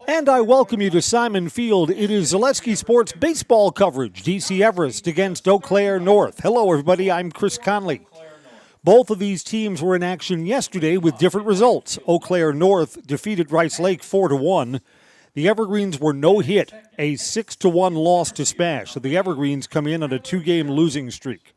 And I welcome you to Simon Field. It is Zaleski Sports baseball coverage. DC Everest against Eau Claire North. Hello, everybody. I'm Chris Conley. Both of these teams were in action yesterday with different results. Eau Claire North defeated Rice Lake 4-1. The Evergreens were no hit, a 6-1 loss to Spash. So the Evergreens come in on a 2-game losing streak.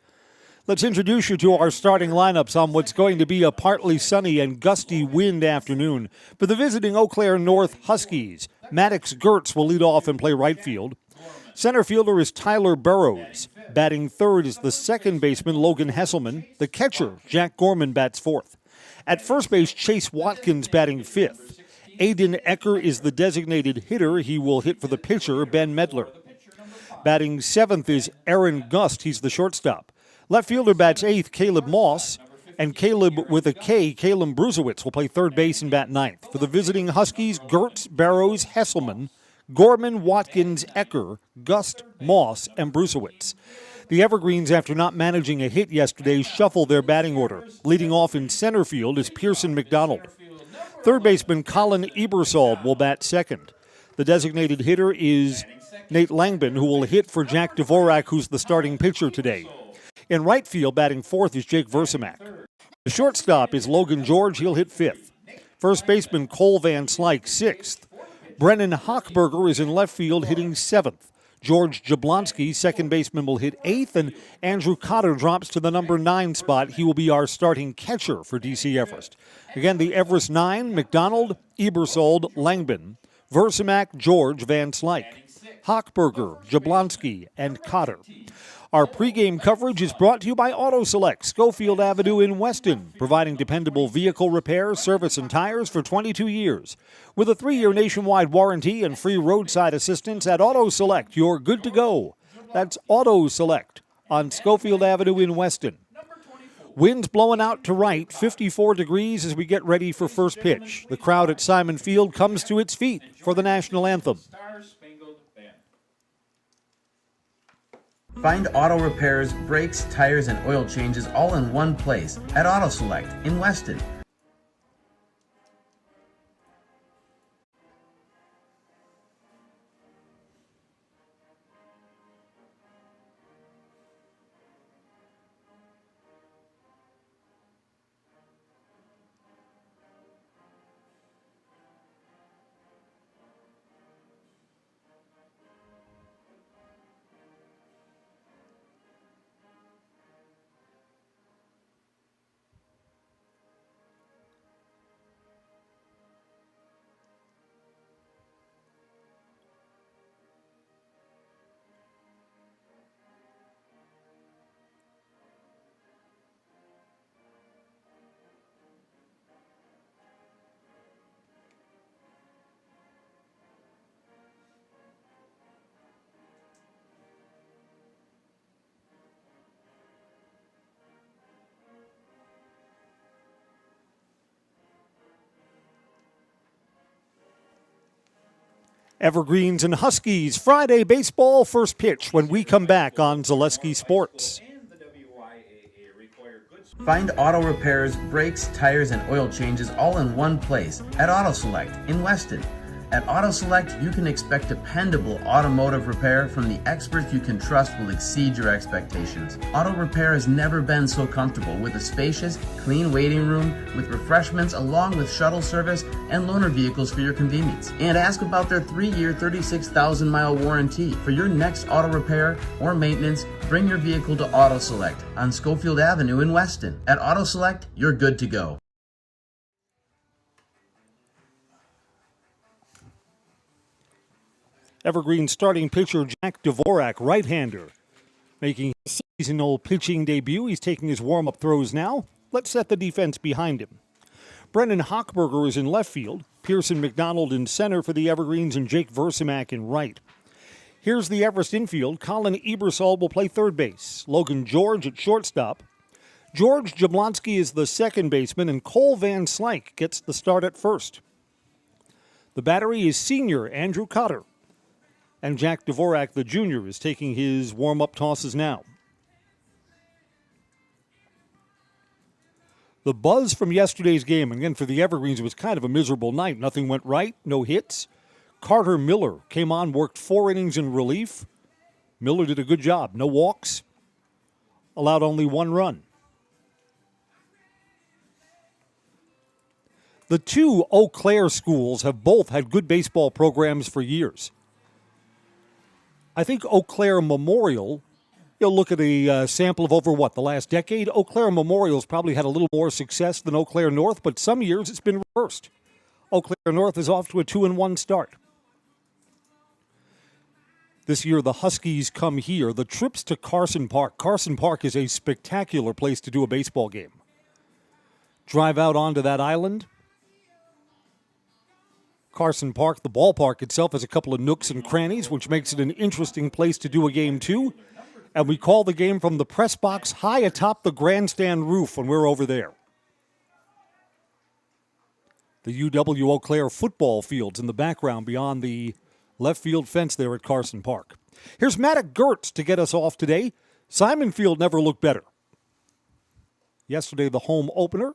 Let's introduce you to our starting lineups on what's going to be a partly sunny and gusty wind afternoon. For the visiting Eau Claire North Huskies, Maddox Gertz will lead off and play right field. Center fielder is Tyler Burrows. Batting third is the second baseman, Logan Hesselman. The catcher, Jack Gorman, bats fourth. At first base, Chase Watkins batting fifth. Aiden Ecker is the designated hitter. He will hit for the pitcher, Ben Medler. Batting seventh is Aaron Gust. He's the shortstop. Left fielder bats eighth, Caleb Moss. And Caleb with a K, Caleb Brusewitz, will play third base and bat ninth. For the visiting Huskies, Gertz, Barrows, Hesselman, Gorman, Watkins, Ecker, Gust, Moss, and Brusewitz. The Evergreens, after not managing a hit yesterday, shuffle their batting order. Leading off in center field is Pearson McDonald. Third baseman Colin Ebersol will bat second. The designated hitter is Nate Langbin, who will hit for Jack Dvorak, who's the starting pitcher today. In right field, batting fourth is Jake Versamak. The shortstop is Logan George. He'll hit fifth. First baseman Cole Van Slyke, sixth. Brennan Hochberger is in left field, hitting seventh. George Jablonski, second baseman, will hit eighth. And Andrew Cotter drops to the number 9 spot. He will be our starting catcher for DC Everest. Again, the Everest 9, McDonald, Ebersold, Langbin, Versamak, George, Van Slyke, Hochberger, Jablonski, and Cotter. Our pregame coverage is brought to you by Auto Select, Schofield Avenue in Weston, providing dependable vehicle repair, service, and tires for 22 years. With a 3-year nationwide warranty and free roadside assistance at Auto Select, you're good to go. That's Auto Select on Schofield Avenue in Weston. Winds blowing out to right, 54 degrees as we get ready for first pitch. The crowd at Simon Field comes to its feet for the national anthem. Find auto repairs, brakes, tires, and oil changes all in one place at Auto Select in Weston. Evergreens and Huskies, Friday baseball first pitch when we come back on Zaleski Sports. Find auto repairs, brakes, tires, and oil changes all in one place at Auto Select in Weston. At Auto Select, you can expect dependable automotive repair from the experts you can trust will exceed your expectations. Auto repair has never been so comfortable with a spacious, clean waiting room with refreshments along with shuttle service and loaner vehicles for your convenience. And ask about their 3-year, 36,000-mile warranty. For your next auto repair or maintenance, bring your vehicle to Auto Select on Schofield Avenue in Weston. At Auto Select, you're good to go. Evergreen starting pitcher Jack Dvorak, right-hander, making his seasonal pitching debut. He's taking his warm-up throws now. Let's set the defense behind him. Brennan Hochberger is in left field. Pearson McDonald in center for the Evergreens and Jake Versamak in right. Here's the Everest infield. Colin Ebersol will play third base. Logan George at shortstop. George Jablonski is the second baseman, and Cole Van Slyke gets the start at first. The battery is senior Andrew Cotter. And Jack Dvorak, the junior, is taking his warm-up tosses now. The buzz from yesterday's game, again for the Evergreens, it was kind of a miserable night. Nothing went right, no hits. Carter Miller came on, worked 4 innings in relief. Miller did a good job. No walks, allowed only 1 run. The 2 Eau Claire schools have both had good baseball programs for years. I think Eau Claire Memorial, you'll look at a sample of over the last decade. Eau Claire Memorial's probably had a little more success than Eau Claire North, but some years it's been reversed. Eau Claire North is off to a 2-1 start. This year, the Huskies come here. The trips to Carson Park. Carson Park is a spectacular place to do a baseball game. Drive out onto that island. Carson Park, the ballpark itself, has a couple of nooks and crannies, which makes it an interesting place to do a game, too. And we call the game from the press box high atop the grandstand roof when we're over there. The UW Eau Claire football field's in the background beyond the left field fence there at Carson Park. Here's Matt Gertz to get us off today. Simon Field never looked better. Yesterday, the home opener.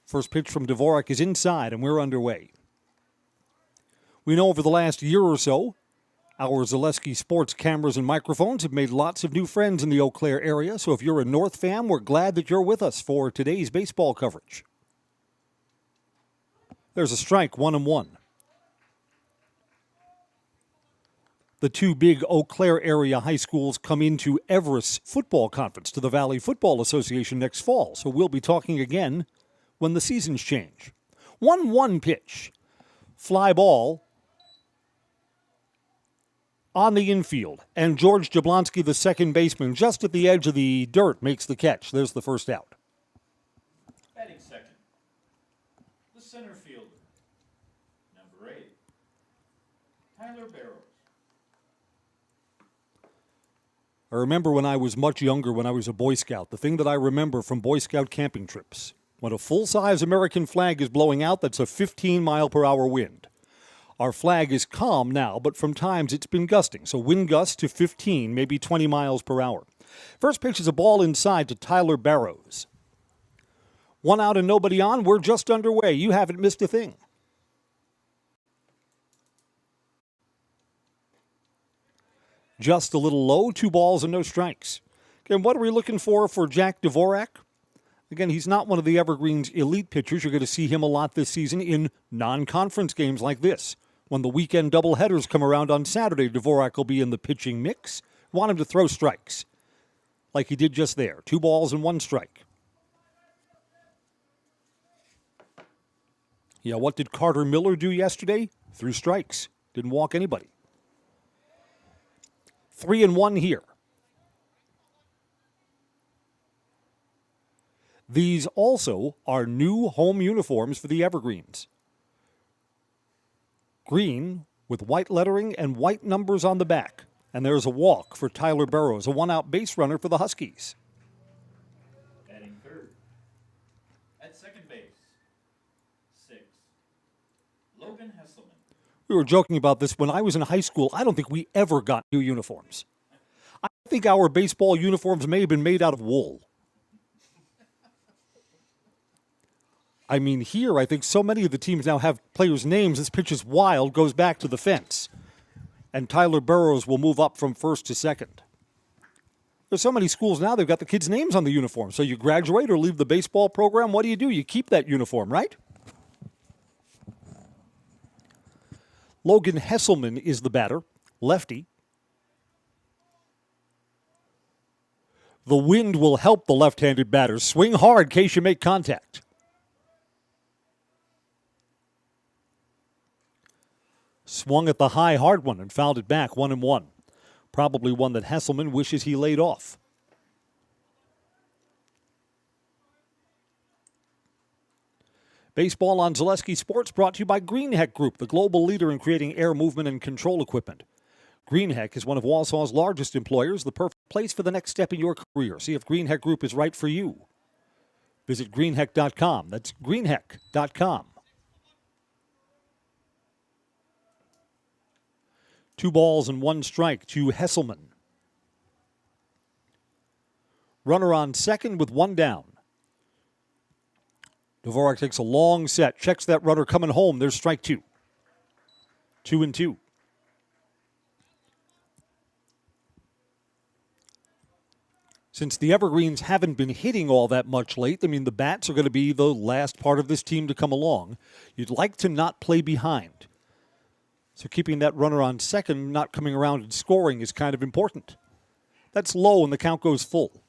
First pitch from Dvorak is inside, and we're underway. We know over the last year or so, our Zaleski Sports cameras and microphones have made lots of new friends in the Eau Claire area, so if you're a North fan, we're glad that you're with us for today's baseball coverage. There's a strike, 1-1. The 2 big Eau Claire area high schools come into Everest football conference to the Valley Football Association next fall, so we'll be talking again when the seasons change. 1-1 pitch. Fly ball on the infield, and George Jablonski, the second baseman, just at the edge of the dirt, makes the catch. There's the first out. Batting second, the center fielder, number 8, Tyler Barrows. I remember when I was much younger, when I was a Boy Scout, the thing that I remember from Boy Scout camping trips, when a full-size American flag is blowing out, that's a 15-mile-per-hour wind. Our flag is calm now, but from times it's been gusting, so wind gusts to 15, maybe 20 miles per hour. First pitch is a ball inside to Tyler Barrows. 1 out and nobody on. We're just underway. You haven't missed a thing. Just a little low, 2 balls and no strikes. Again, what are we looking for Jack Dvorak? Again, he's not one of the Evergreens' elite pitchers. You're going to see him a lot this season in non-conference games like this. When the weekend doubleheaders come around on Saturday, Dvorak will be in the pitching mix. Want him to throw strikes, like he did just there. 2 balls and 1 strike. Yeah, what did Carter Miller do yesterday? Threw strikes. Didn't walk anybody. 3-1 here. These also are new home uniforms for the Evergreens. Green with white lettering and white numbers on the back. And there's a walk for Tyler Barrows, a 1-out base runner for the Huskies. Batting third, at second base, 6, Logan Hesselman. We were joking about this. When I was in high school, I don't think we ever got new uniforms. I think our baseball uniforms may have been made out of wool. I mean, here, I think so many of the teams now have players' names. This pitch is wild, goes back to the fence. And Tyler Barrows will move up from first to second. There's so many schools now, they've got the kids' names on the uniform. So you graduate or leave the baseball program, what do? You keep that uniform, right? Logan Hesselman is the batter, lefty. The wind will help the left-handed batters. Swing hard in case you make contact. Swung at the high, hard one and fouled it back, 1-1. Probably one that Hesselman wishes he laid off. Baseball on Zaleski Sports brought to you by Greenheck Group, the global leader in creating air movement and control equipment. Greenheck is one of Wausau's largest employers, the perfect place for the next step in your career. See if Greenheck Group is right for you. Visit greenheck.com. That's greenheck.com. 2 balls and 1 strike to Hesselman. Runner on second with 1 down. Dvorak takes a long set, checks that runner coming home. There's strike two. 2-2. Since the Evergreens haven't been hitting all that much late, I mean, the bats are going to be the last part of this team to come along. You'd like to not play behind. So keeping that runner on second, not coming around and scoring is kind of important. That's low and the count goes full.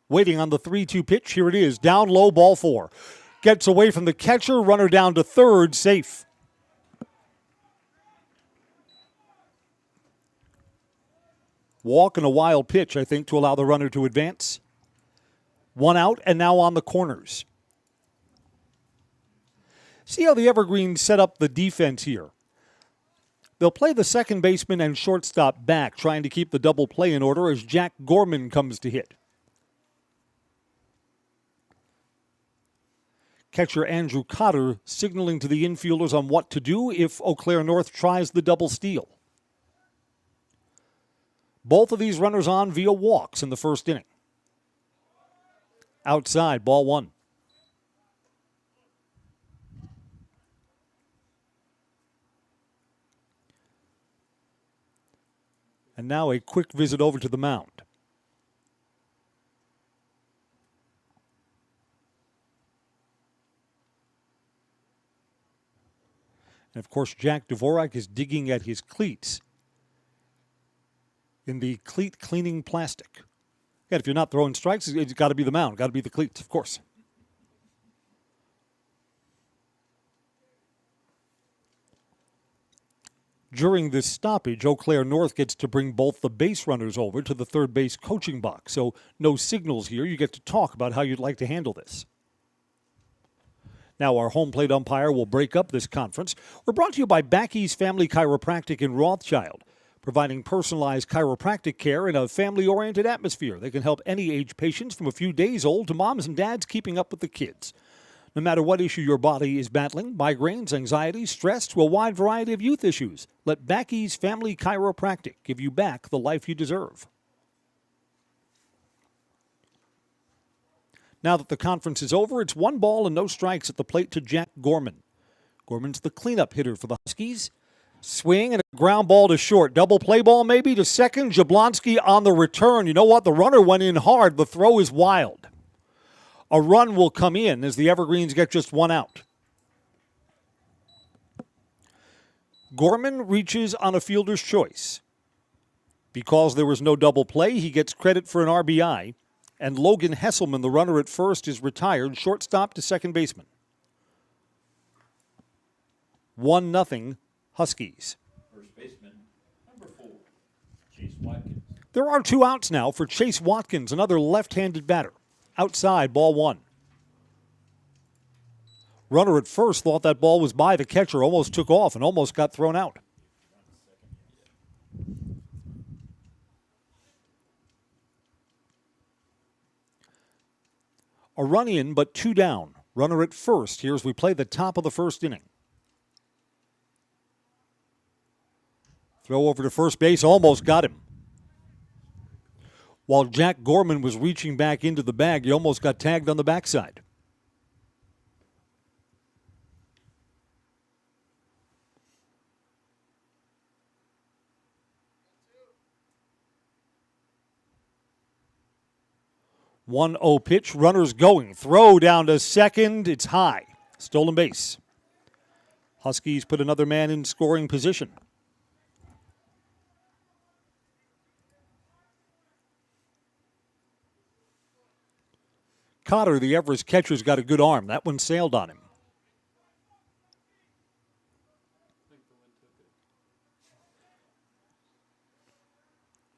Waiting on the 3-2 pitch. Here it is. Down low, ball four. Gets away from the catcher. Runner down to third. Safe. Walk and a wild pitch, I think, to allow the runner to advance. One out and now on the corners. See how the Evergreens set up the defense here. They'll play the second baseman and shortstop back, trying to keep the double play in order as Jack Gorman comes to hit. Catcher Andrew Cotter signaling to the infielders on what to do if Eau Claire North tries the double steal. Both of these runners on via walks in the first inning. Outside, ball one. And now a quick visit over to the mound. And of course, Jack Dvorak is digging at his cleats in the cleat cleaning plastic. Yeah, if you're not throwing strikes, it's got to be the mound, got to be the cleats, of course. During this stoppage, Eau Claire North gets to bring both the base runners over to the third base coaching box. So no signals here. You get to talk about how you'd like to handle this. Now our home plate umpire will break up this conference. We're brought to you by Backey's Family Chiropractic in Rothschild, providing personalized chiropractic care in a family-oriented atmosphere. They can help any age patients from a few days old to moms and dads keeping up with the kids. No matter what issue your body is battling, migraines, anxiety, stress, to a wide variety of youth issues, let Backey's Family Chiropractic give you back the life you deserve. Now that the conference is over, it's 1 ball and no strikes at the plate to Jack Gorman. Gorman's the cleanup hitter for the Huskies. Swing and a ground ball to short. Double play ball maybe to second. Jablonski on the return. You know what? The runner went in hard. The throw is wild. A run will come in as the Evergreens get just 1 out. Gorman reaches on a fielder's choice. Because there was no double play, he gets credit for an RBI. And Logan Hesselman, the runner at first, is retired. Shortstop to second baseman. 1-0 Huskies. First baseman, number 4, Chase Watkins. There are 2 outs now for Chase Watkins, another left-handed batter. Outside, ball 1. Runner at first thought that ball was by the catcher, almost took off and almost got thrown out. A run in, but 2 down. Runner at first here as we play the top of the first inning. Throw over to first base, almost got him. While Jack Gorman was reaching back into the bag, he almost got tagged on the backside. One 0 pitch, runners going. Throw down to second. It's high. Stolen base. Huskies put another man in scoring position. Cotter, the Everest catcher's got a good arm. That one sailed on him.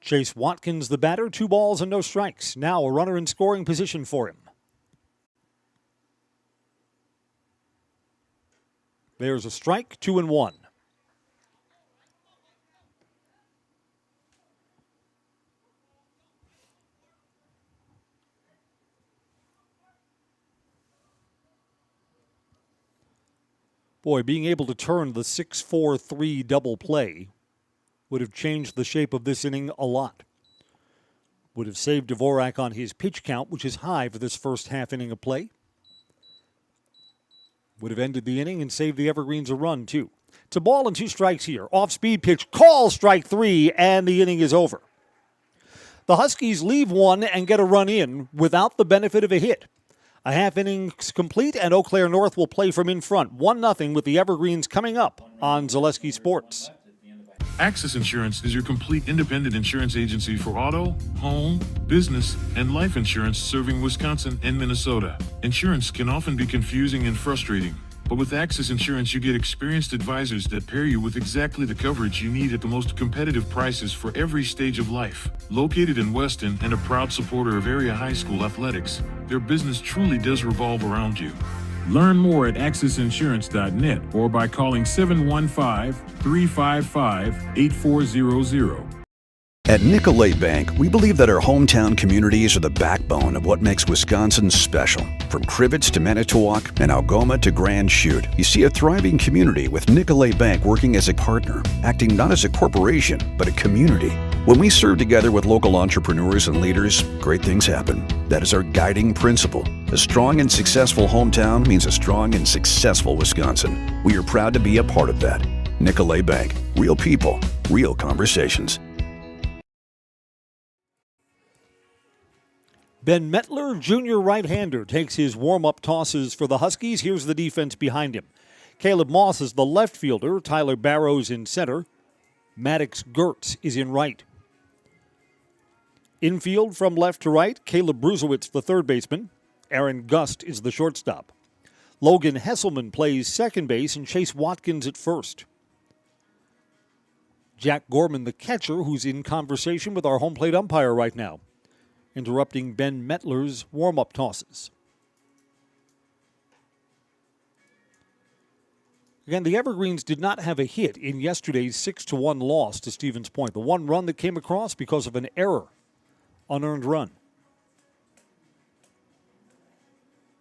Chase Watkins, the batter, 2 balls and no strikes. Now a runner in scoring position for him. There's a strike, 2-1. Boy, being able to turn the 6-4-3 double play would have changed the shape of this inning a lot. Would have saved Dvorak on his pitch count, which is high for this first half inning of play. Would have ended the inning and saved the Evergreens a run, too. It's a ball and 2 strikes here. Off-speed pitch, call strike 3, and the inning is over. The Huskies leave one and get a run in without the benefit of a hit. A half inning's complete, and Eau Claire North will play from in front, 1-0 with the Evergreens coming up on Zaleski Sports. Axis Insurance is your complete independent insurance agency for auto, home, business, and life insurance serving Wisconsin and Minnesota. Insurance can often be confusing and frustrating, but with Axis Insurance you get experienced advisors that pair you with exactly the coverage you need at the most competitive prices for every stage of life. Located in Weston and a proud supporter of area high school athletics, their business truly does revolve around you. Learn more at AxisInsurance.net or by calling 715-355-8400. At Nicolet Bank, we believe that our hometown communities are the backbone of what makes Wisconsin special. From Crivets to Manitowoc and Algoma to Grand Chute, you see a thriving community with Nicolet Bank working as a partner, acting not as a corporation, but a community. When we serve together with local entrepreneurs and leaders, great things happen. That is our guiding principle. A strong and successful hometown means a strong and successful Wisconsin. We are proud to be a part of that. Nicolet Bank. Real people, real conversations. Ben Metler, junior right-hander, takes his warm-up tosses for the Huskies. Here's the defense behind him. Caleb Moss is the left fielder. Tyler Barrows in center. Maddox Gertz is in right. Infield from left to right, Caleb Bruzewitz, the third baseman. Aaron Gust is the shortstop. Logan Hesselman plays second base and Chase Watkins at first. Jack Gorman, the catcher, who's in conversation with our home plate umpire right now, interrupting Ben Metler's warm-up tosses. Again, the Evergreens did not have a hit in yesterday's 6-1 loss to Stevens Point. The one run that came across because of an error, unearned run.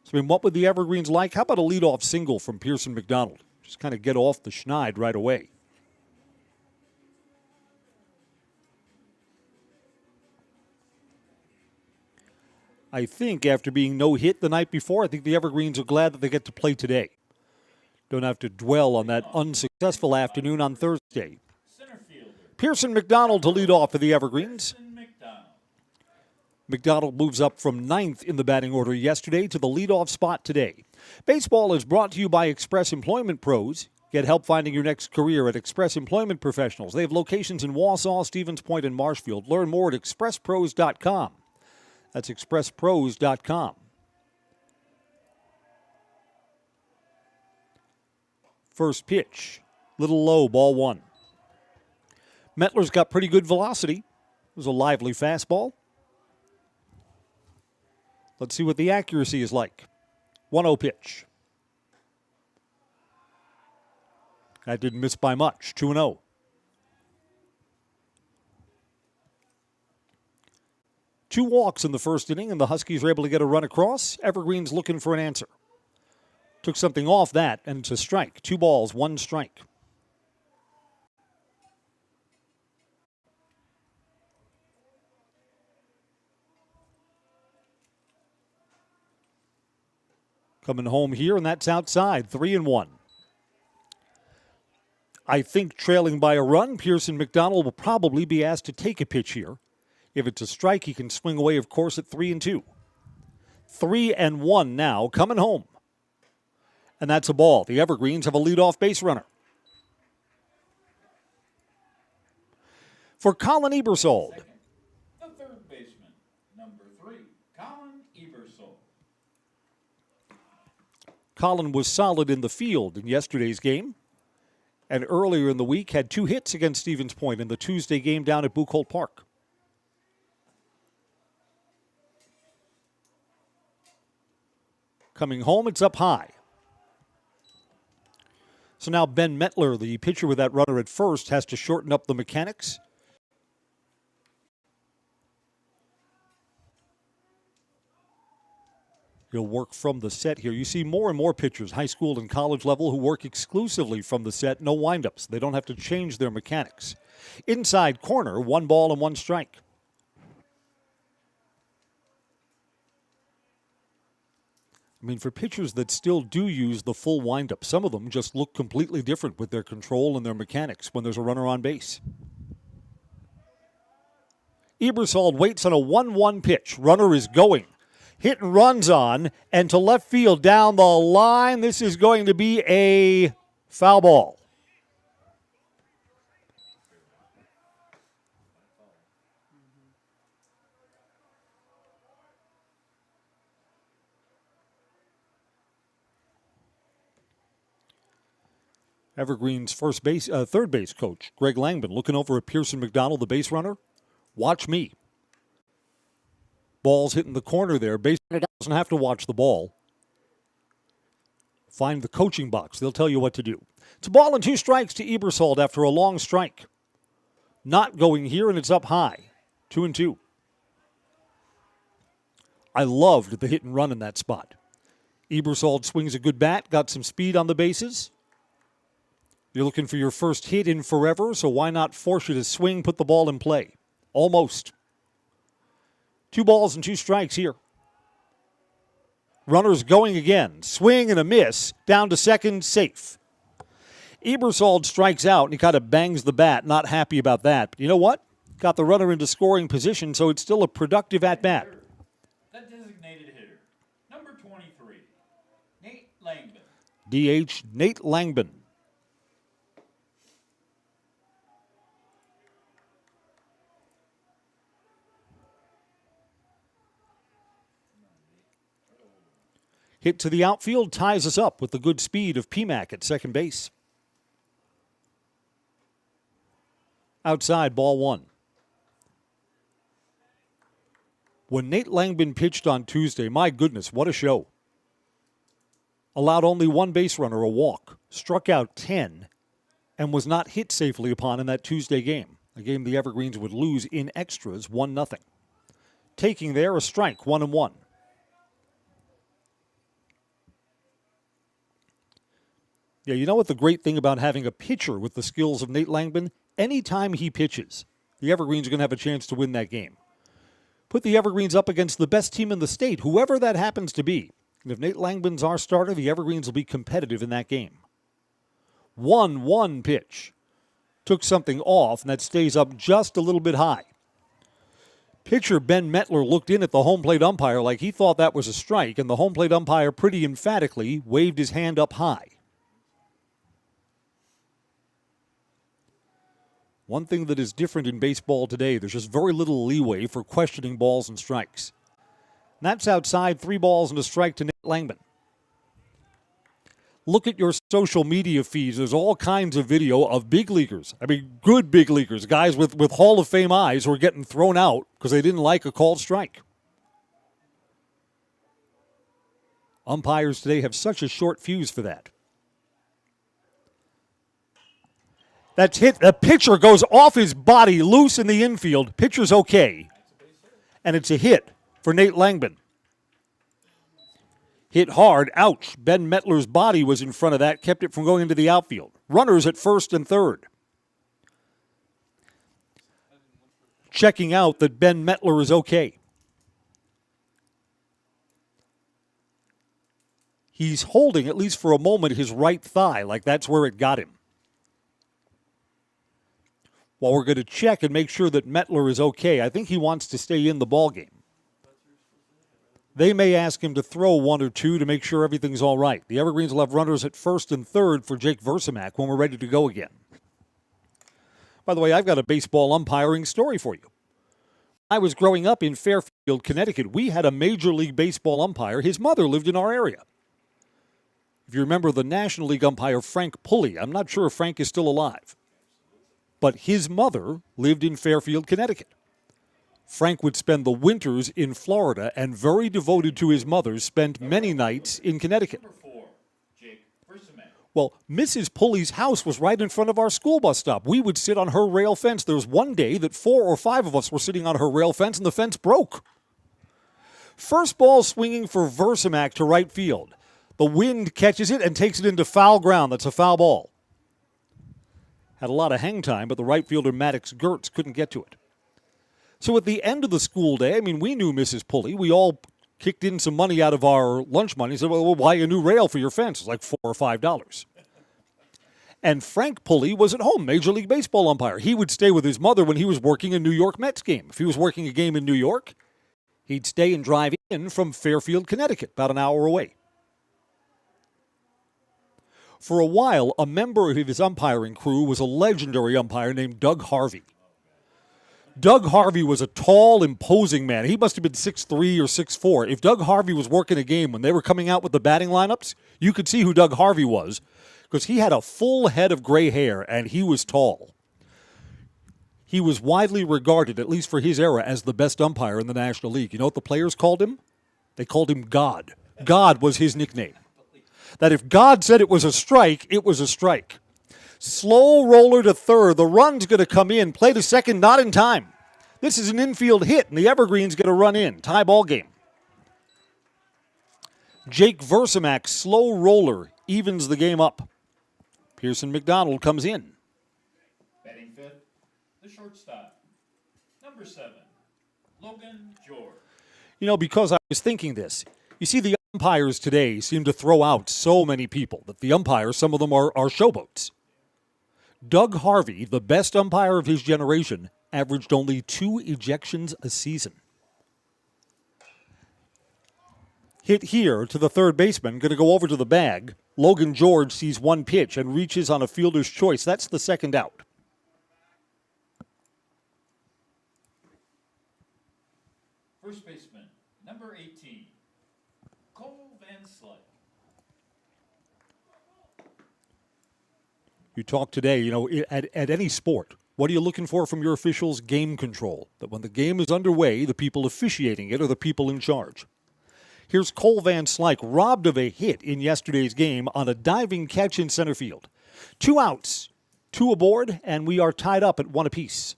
So, what would the Evergreens like? How about a leadoff single from Pearson McDonald? Just kind of get off the schneid right away. I think after being no hit the night before, I think the Evergreens are glad that they get to play today. Don't have to dwell on that unsuccessful afternoon on Thursday. Pearson McDonald to lead off for the Evergreens. McDonald moves up from 9th in the batting order yesterday to the leadoff spot today. Baseball is brought to you by Express Employment Pros. Get help finding your next career at Express Employment Professionals. They have locations in Wausau, Stevens Point, and Marshfield. Learn more at expresspros.com. That's expresspros.com. First pitch, little low, ball 1. Metler's got pretty good velocity. It was a lively fastball. Let's see what the accuracy is like. 1-0 pitch. That didn't miss by much. 2-0. Two walks in the first inning, and the Huskies are able to get a run across. Evergreens looking for an answer. Took something off that, and it's a strike. 2 balls, 1 strike. Coming home here, and that's outside. 3-1. I think trailing by a run, Pearson McDonald will probably be asked to take a pitch here. If it's a strike, he can swing away, of course, at 3-2. 3-1 now, coming home. And that's a ball. The Evergreens have a leadoff base runner. For Colin Ebersold. The third baseman, number 3, Colin Ebersold. Colin was solid in the field in yesterday's game. And earlier in the week had 2 hits against Stevens Point in the Tuesday game down at Buchholz Park. Coming home, it's up high. So now Ben Metler, the pitcher with that runner at first, has to shorten up the mechanics. He'll work from the set here. You see more and more pitchers, high school and college level, who work exclusively from the set, no windups. They don't have to change their mechanics. Inside corner, 1 ball and 1 strike. I mean, for pitchers that still do use the full windup, some of them just look completely different with their control and their mechanics when there's a runner on base. Ebersold waits on a 1-1 pitch. Runner is going. Hit and runs on, and to left field down the line. This is going to be a foul ball. Evergreen's third base coach, Greg Langman, looking over at Pearson McDonald, the base runner. Watch me. Ball's hitting the corner there. Base runner doesn't have to watch the ball. Find the coaching box. They'll tell you what to do. It's a ball and 2 strikes to Ebersold after a long strike. Not going here, and it's up high. 2-2. I loved the hit and run in that spot. Ebersold swings a good bat, got some speed on the bases. You're looking for your first hit in forever, so why not force you to swing, put the ball in play? Almost. 2 balls and 2 strikes here. Runners going again. Swing and a miss. Down to second, safe. Ebersold strikes out, and he kind of bangs the bat. Not happy about that. But you know what? Got the runner into scoring position, so it's still a productive at-bat. The designated hitter, number 23, Nate Langdon. DH, Nate Langdon. Hit to the outfield ties us up with the good speed of PMAC at second base. Outside, ball 1. When Nate Langdon pitched on Tuesday, my goodness, what a show. Allowed only 1 base runner a walk, struck out 10, and was not hit safely upon in that Tuesday game, a game the Evergreens would lose in extras 1-0. Taking there a strike, 1-1. Yeah, you know what the great thing about having a pitcher with the skills of Nate Langdon? Anytime he pitches, the Evergreens are going to have a chance to win that game. Put the Evergreens up against the best team in the state, whoever that happens to be. And if Nate Langdon's our starter, the Evergreens will be competitive in that game. 1-1 pitch. Took something off, and that stays up just a little bit high. Pitcher Ben Metler looked in at the home plate umpire like he thought that was a strike, and the home plate umpire pretty emphatically waved his hand up high. One thing that is different in baseball today, there's just very little leeway for questioning balls and strikes. And that's outside, 3 balls and a strike to Nate Langdon. Look at your social media feeds. There's all kinds of video of big leaguers. I mean, good big leaguers, guys with Hall of Fame eyes who are getting thrown out because they didn't like a called strike. Umpires today have such a short fuse for that. That's hit. The pitcher goes off his body, loose in the infield. Pitcher's okay. And it's a hit for Nate Langdon. Hit hard. Ouch. Ben Metler's body was in front of that, kept it from going into the outfield. Runners at first and third. Checking out that Ben Metler is okay. He's holding, at least for a moment, his right thigh, like that's where it got him. Well, we're going to check and make sure that Metler is okay. I think he wants to stay in the ballgame. They may ask him to throw 1 or 2 to make sure everything's all right. The Evergreens will have runners at first and third for Jake Versimak when we're ready to go again. By the way, I've got a baseball umpiring story for you. I was growing up in Fairfield, Connecticut. We had a Major League Baseball umpire. His mother lived in our area. If you remember the National League umpire, Frank Pulley, I'm not sure if Frank is still alive. But his mother lived in Fairfield, Connecticut. Frank would spend the winters in Florida and, very devoted to his mother, spent many nights in Connecticut. Number 4, Jake Versimak. Well, Mrs. Pulley's house was right in front of our school bus stop. We would sit on her rail fence. There was one day that 4 or 5 of us were sitting on her rail fence and the fence broke. First ball swinging for Versamak to right field. The wind catches it and takes it into foul ground. That's a foul ball. Had a lot of hang time, but the right fielder Maddox Gertz couldn't get to it. So at the end of the school day, I mean, we knew Mrs. Pulley. We all kicked in some money out of our lunch money and said, well, we'll buy a new rail for your fence. It's like $4 or $5. And Frank Pulley was at home, Major League Baseball umpire. He would stay with his mother when he was working a New York Mets game. If he was working a game in New York, he'd stay and drive in from Fairfield, Connecticut, about an hour away. For a while, a member of his umpiring crew was a legendary umpire named Doug Harvey. Doug Harvey was a tall, imposing man. He must have been 6'3" or 6'4". If Doug Harvey was working a game when they were coming out with the batting lineups, you could see who Doug Harvey was because he had a full head of gray hair and he was tall. He was widely regarded, at least for his era, as the best umpire in the National League. You know what the players called him? They called him God. God was his nickname. That if God said it was a strike, it was a strike. Slow roller to third. The run's going to come in. Play to second, not in time. This is an infield hit, and the Evergreens get a run in. Tie ball game. Jake Versamak's slow roller evens the game up. Pearson McDonald comes in. Batting fifth, the shortstop, number 7, Logan George. You know, because I was thinking this, you see the umpires today seem to throw out so many people that the umpires, some of them are showboats. Doug Harvey, the best umpire of his generation, averaged only 2 ejections a season. Hit here to the third baseman, going to go over to the bag. Logan George sees one pitch and reaches on a fielder's choice. That's the second out. First baseman, number 18, Cole Van Slyke. You talk today, you know, at any sport, what are you looking for from your officials? Game control. That when the game is underway, the people officiating it are the people in charge. Here's Cole Van Slyke, robbed of a hit in yesterday's game on a diving catch in center field. 2 outs, 2 aboard, and we are tied up at 1 apiece.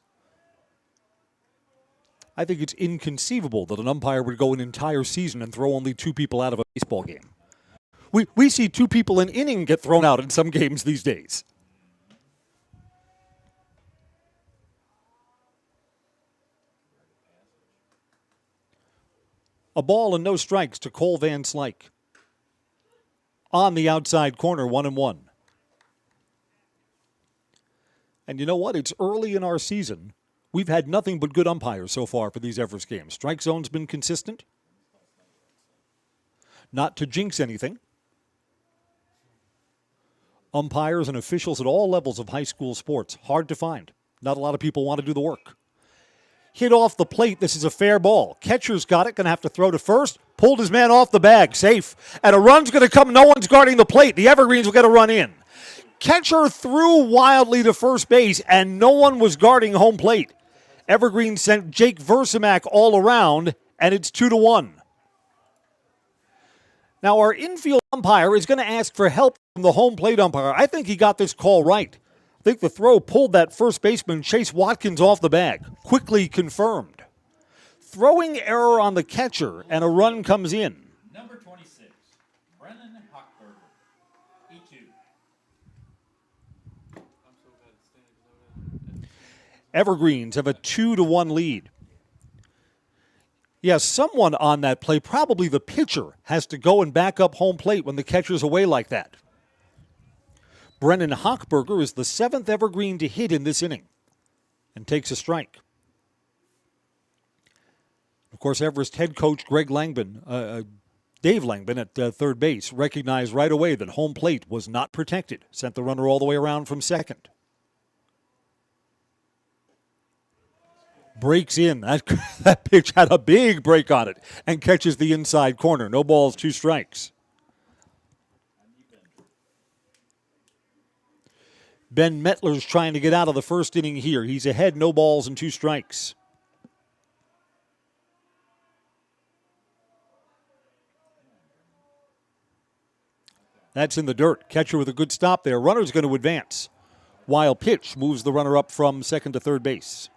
I think it's inconceivable that an umpire would go an entire season and throw only 2 people out of a baseball game. We see 2 people an inning get thrown out in some games these days. A ball and no strikes to Cole Van Slyke. On the outside corner, 1-1. And you know what? It's early in our season. We've had nothing but good umpires so far for these Everest games. Strike zone's been consistent. Not to jinx anything. Umpires and officials at all levels of high school sports, hard to find. Not a lot of people want to do the work. Hit off the plate. This is a fair ball. Catcher's got it. Going to have to throw to first. Pulled his man off the bag. Safe. And a run's going to come. No one's guarding the plate. The Evergreens will get a run in. Catcher threw wildly to first base, and no one was guarding home plate. Evergreens sent Jake Versamak all around, and it's 2-1. Now, our infield umpire is going to ask for help from the home plate umpire. I think he got this call right. I think the throw pulled that first baseman, Chase Watkins, off the bag. Quickly confirmed. Throwing error on the catcher, and a run comes in. Number 26, Brennan Hochberger, E2. Evergreens have a 2-1 lead. Yes, someone on that play, probably the pitcher, has to go and back up home plate when the catcher's away like that. Brennan Hochberger is the 7th Evergreen to hit in this inning and takes a strike. Of course, Everest head coach Dave Langbin at third base recognized right away that home plate was not protected. Sent the runner all the way around from second. Breaks in. That pitch had a big break on it and catches the inside corner. No balls, 2 strikes. Ben Mettler's trying to get out of the first inning here. He's ahead, no balls and 2 strikes. That's in the dirt. Catcher with a good stop there. Runner's going to advance. Wild pitch moves the runner up from second to third base.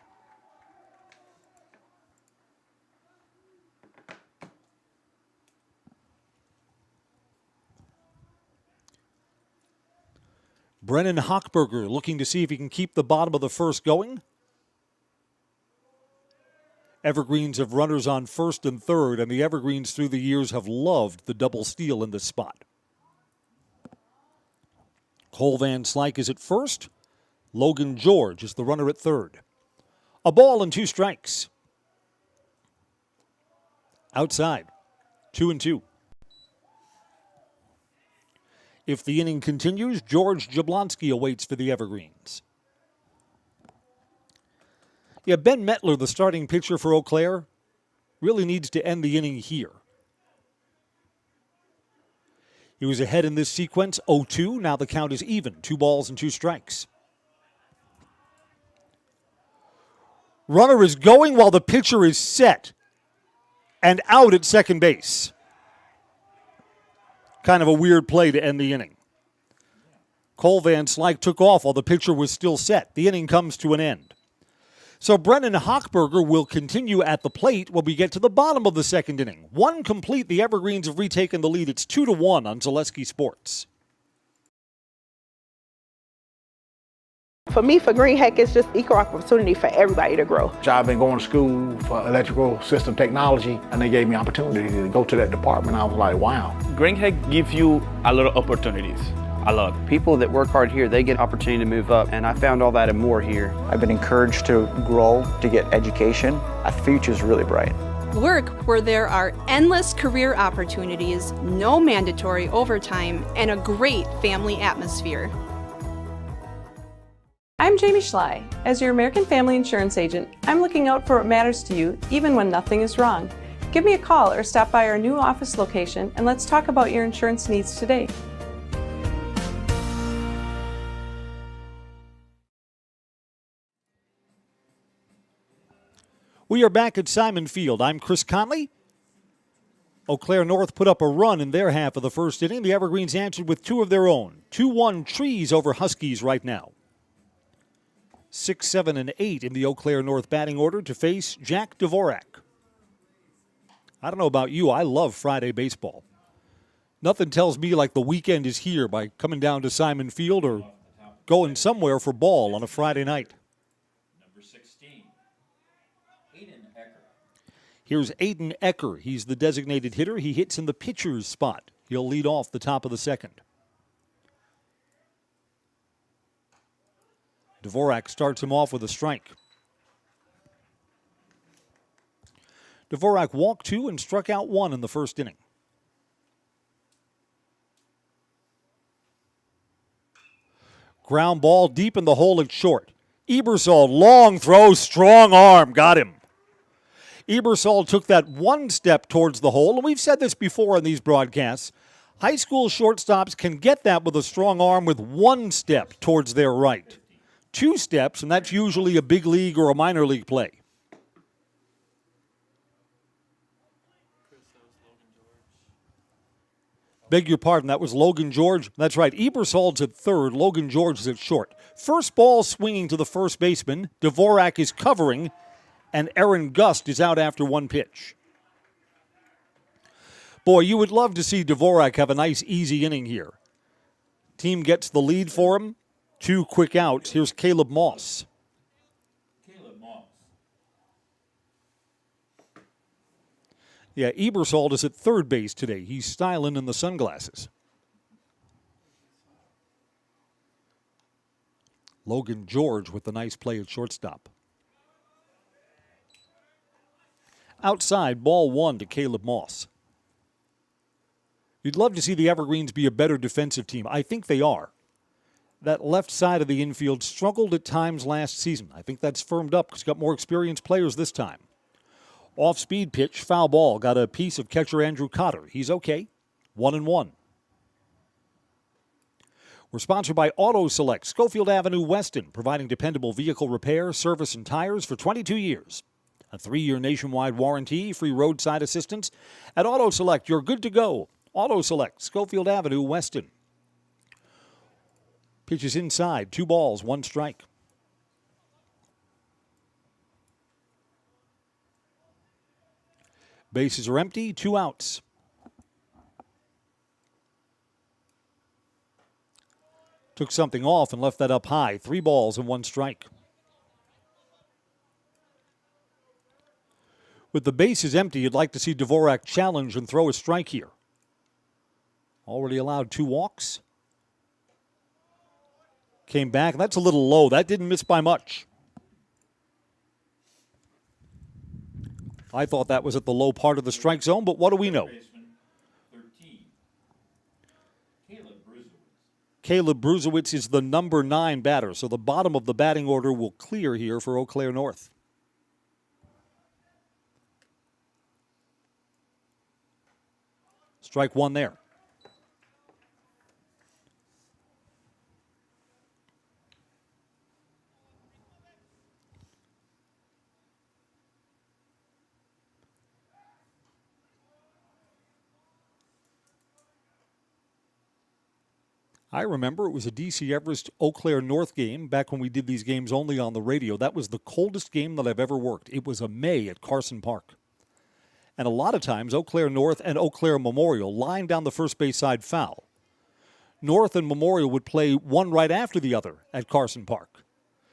Brennan Hochberger looking to see if he can keep the bottom of the first going. Evergreens have runners on first and third, and the Evergreens through the years have loved the double steal in this spot. Cole Van Slyke is at first. Logan George is the runner at third. A ball and 2 strikes. Outside, 2-2. If the inning continues, George Jablonski awaits for the Evergreens. Yeah, Ben Mettler, the starting pitcher for Eau Claire, really needs to end the inning here. He was ahead in this sequence, 0-2. Now the count is even, 2 balls and 2 strikes. Runner is going while the pitcher is set and out at second base. Kind of a weird play to end the inning. Cole Van Slyke took off while the pitcher was still set. The inning comes to an end. So Brennan Hochberger will continue at the plate when we get to the bottom of the second inning. 1 complete, the Evergreens have retaken the lead. It's 2-1 on Zaleski Sports. For me, for Green Heck, it's just equal opportunity for everybody to grow. I've been going to school for electrical system technology, and they gave me opportunity to go to that department. I was like, wow. Green Heck gives you a lot of opportunities. A lot. People that work hard here, they get opportunity to move up, and I found all that and more here. I've been encouraged to grow, to get education. The future's really bright. Work where there are endless career opportunities, no mandatory overtime, and a great family atmosphere. I'm Jamie Schley. As your American Family Insurance agent, I'm looking out for what matters to you, even when nothing is wrong. Give me a call or stop by our new office location, and let's talk about your insurance needs today. We are back at Simon Field. I'm Chris Conley. Eau Claire North put up a run in their half of the first inning. The Evergreens answered with 2 of their own. 2-1 Trees over Huskies right now. 6, 7, and 8 in the Eau Claire North batting order to face Jack Dvorak. I don't know about you, I love Friday baseball. Nothing tells me like the weekend is here by coming down to Simon Field or going somewhere for ball on a Friday night. Number 16, Aiden Ecker. Here's Aiden Ecker. He's the designated hitter. He hits in the pitcher's spot. He'll lead off the top of the second. Dvorak starts him off with a strike. Dvorak walked 2 and struck out 1 in the first inning. Ground ball deep in the hole at short. Ebersol, long throw, strong arm, got him. Ebersol took that 1 step towards the hole, and we've said this before in these broadcasts. High school shortstops can get that with a strong arm with 1 step towards their right. 2 steps, and that's usually a big league or a minor league play. Beg your pardon, that was Logan George. That's right, Ebersold's at third, Logan George is at short. First ball swinging to the first baseman. Dvorak is covering, and Aaron Gust is out after 1 pitch. Boy, you would love to see Dvorak have a nice, easy inning here. Team gets the lead for him. 2 quick outs. Here's Caleb Moss. Caleb Moss. Yeah, Ebersold is at third base today. He's styling in the sunglasses. Logan George with the nice play at shortstop. Outside, ball 1 to Caleb Moss. You'd love to see the Evergreens be a better defensive team. I think they are. That left side of the infield struggled at times last season. I think that's firmed up because it's got more experienced players this time. Off-speed pitch, foul ball. Got a piece of catcher Andrew Cotter. He's okay. 1-1. We're sponsored by Auto Select, Schofield Avenue, Weston, providing dependable vehicle repair, service, and tires for 22 years. A 3-year nationwide warranty, free roadside assistance. At Auto Select, you're good to go. Auto Select, Schofield Avenue, Weston. Pitch is inside. 2 balls, 1 strike. Bases are empty. 2 outs. took something off and left that up high. 3 balls and 1 strike. With the bases empty, you'd like to see Dvorak challenge and throw a strike here. Already allowed 2 walks. Came back. That's a little low. That didn't miss by much. I thought that was at the low part of the strike zone, but what do we know? Caleb Bruzewicz is the number 9 batter, so the bottom of the batting order will clear here for Eau Claire North. Strike 1 there. I remember it was a DC Everest Eau Claire North game back when we did these games only on the radio. That was the coldest game that I've ever worked. It was a May at Carson Park. And a lot of times, Eau Claire North and Eau Claire Memorial lined down the first base side foul. North and Memorial would play one right after the other at Carson Park.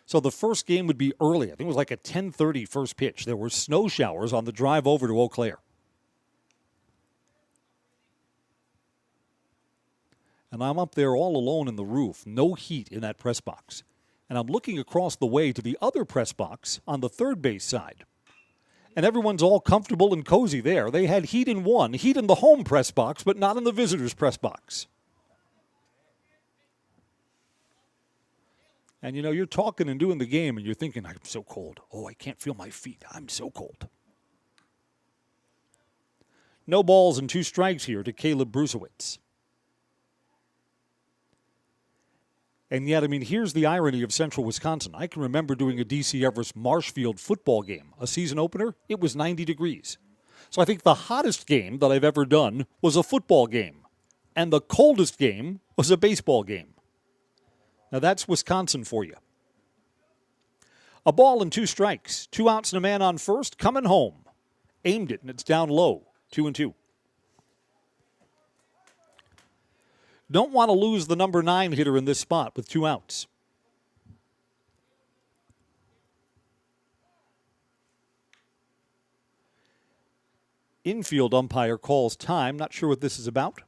So the first game would be early. I think it was like a 10:30 first pitch. There were snow showers on the drive over to Eau Claire. And I'm up there all alone in the roof, no heat in that press box. And I'm looking across the way to the other press box on the third base side. And everyone's all comfortable and cozy there. They had heat in one, heat in the home press box, but not in the visitors' press box. And you know, you're talking and doing the game, and you're thinking, I'm so cold. Oh, I can't feel my feet. I'm so cold. No balls and 2 strikes here to Caleb Bruzewicz. And yet, I mean, here's the irony of Central Wisconsin. I can remember doing a DC Everest Marshfield football game, a season opener. It was 90 degrees. So I think the hottest game that I've ever done was a football game. And the coldest game was a baseball game. Now that's Wisconsin for you. A ball and 2 strikes. 2 outs and a man on first, coming home. Aimed it, and it's down low. 2-2. Don't want to lose the number 9 hitter in this spot with 2 outs. Infield umpire calls time. Not sure what this is about.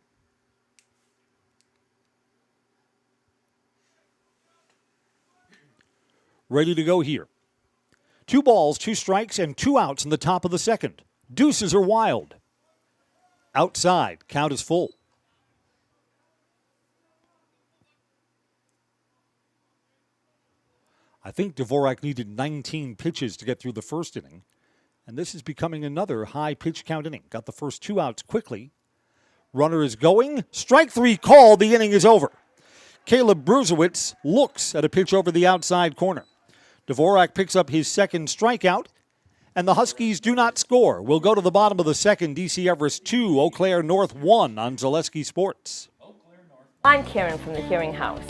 Ready to go here. 2 balls, 2 strikes, and 2 outs in the top of the second. Deuces are wild. Outside. Count is full. I think Dvorak needed 19 pitches to get through the first inning. And this is becoming another high pitch count inning. Got the first 2 outs quickly. Runner is going. Strike 3 called. The inning is over. Caleb Bruzewicz looks at a pitch over the outside corner. Dvorak picks up his second strikeout. And the Huskies do not score. We'll go to the bottom of the second. DC Everest 2, Eau Claire North 1 on Zaleski Sports. I'm Karen from the Hearing House.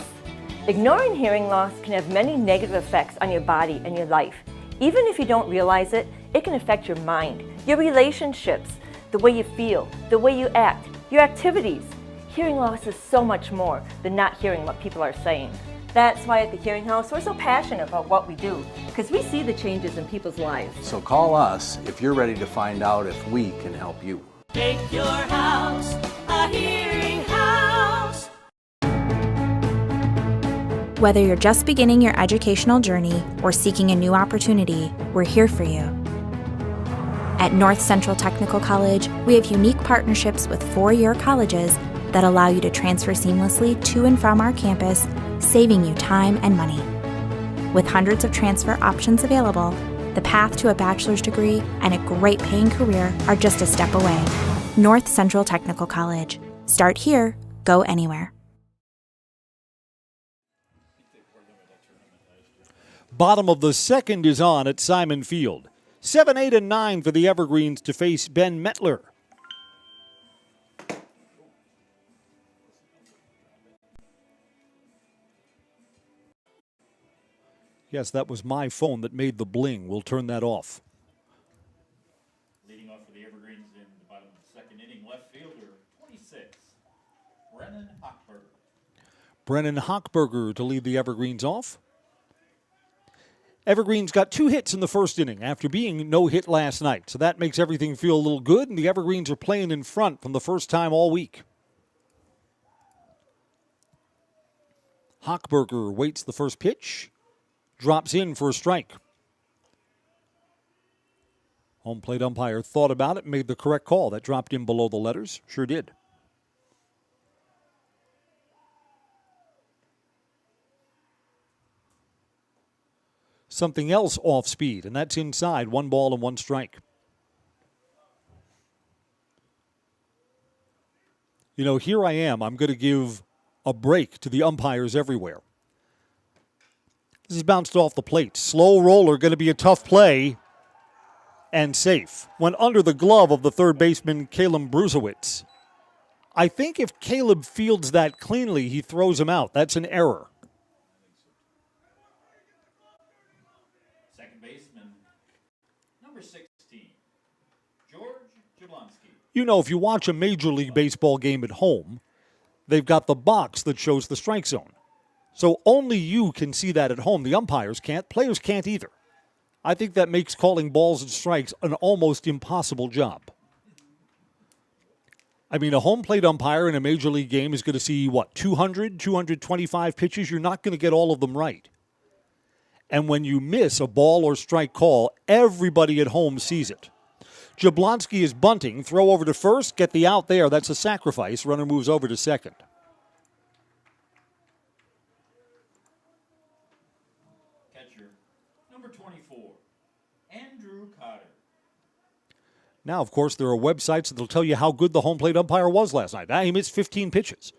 Ignoring hearing loss can have many negative effects on your body and your life. Even if you don't realize it, it can affect your mind, your relationships, the way you feel, the way you act, your activities. Hearing loss is so much more than not hearing what people are saying. That's why at the Hearing House we're so passionate about what we do, because we see the changes in people's lives. So call us if you're ready to find out if we can help you. Make your house a hearing house. Whether you're just beginning your educational journey or seeking a new opportunity, we're here for you. At North Central Technical College, we have unique partnerships with 4-year colleges that allow you to transfer seamlessly to and from our campus, saving you time and money. With hundreds of transfer options available, the path to a bachelor's degree and a great paying career are just a step away. North Central Technical College. Start here, go anywhere. Bottom of the second is on at Simon Field. 7, 8, and 9 for the Evergreens to face Ben Metler. Yes, that was my phone that made the bling. We'll turn that off. Leading off for the Evergreens in the bottom of the second inning, left fielder, 26, Brennan Hochberg. Brennan Hochberger to lead the Evergreens off. Evergreens got 2 hits in the first inning after being no hit last night, so that makes everything feel a little good, and the Evergreens are playing in front from the first time all week. Hochberger waits the first pitch, drops in for a strike. Home plate umpire thought about it, made the correct call. That dropped in below the letters. Sure did. Something else off speed, and that's inside. 1 ball and 1 strike. You know, here I am. I'm going to give a break to the umpires everywhere. This is bounced off the plate. Slow roller, going to be a tough play, and safe. Went under the glove of the third baseman, Caleb Brusewitz. I think if Caleb fields that cleanly, he throws him out. That's an error. Second baseman, number 16, George Jablonski. You know, if you watch a Major League Baseball game at home, they've got the box that shows the strike zone. So only you can see that at home. The umpires can't. Players can't either. I think that makes calling balls and strikes an almost impossible job. I mean, a home plate umpire in a Major League game is going to see, 200, 225 pitches? You're not going to get all of them right. And when you miss a ball or strike call, everybody at home sees it. Jablonski is bunting. Throw over to first. Get the out there. That's a sacrifice. Runner moves over to second. Catcher, number 24, Andrew Cotter. Now, of course, there are websites that will tell you how good the home plate umpire was last night. He missed 15 pitches.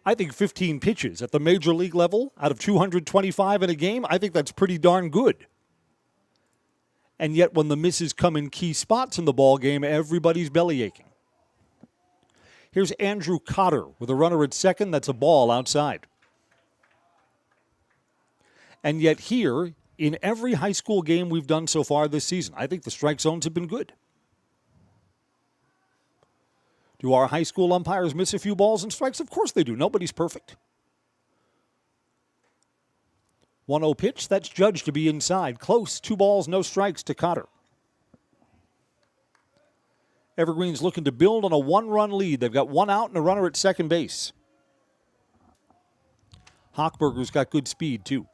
I think 15 pitches at the Major League level out of 225 in a game, I think that's pretty darn good. And yet when the misses come in key spots in the ball game, everybody's belly aching. Here's Andrew Cotter with a runner at second. That's a ball outside. And yet here, in every high school game we've done so far this season, I think the strike zones have been good. Do our high school umpires miss a few balls and strikes? Of course they do. Nobody's perfect. 1-0 pitch. That's judged to be inside. Close. 2 balls, no strikes to Cotter. Evergreen's looking to build on a 1-run lead. They've got 1 out and a runner at second base. Hochberger's got good speed, too.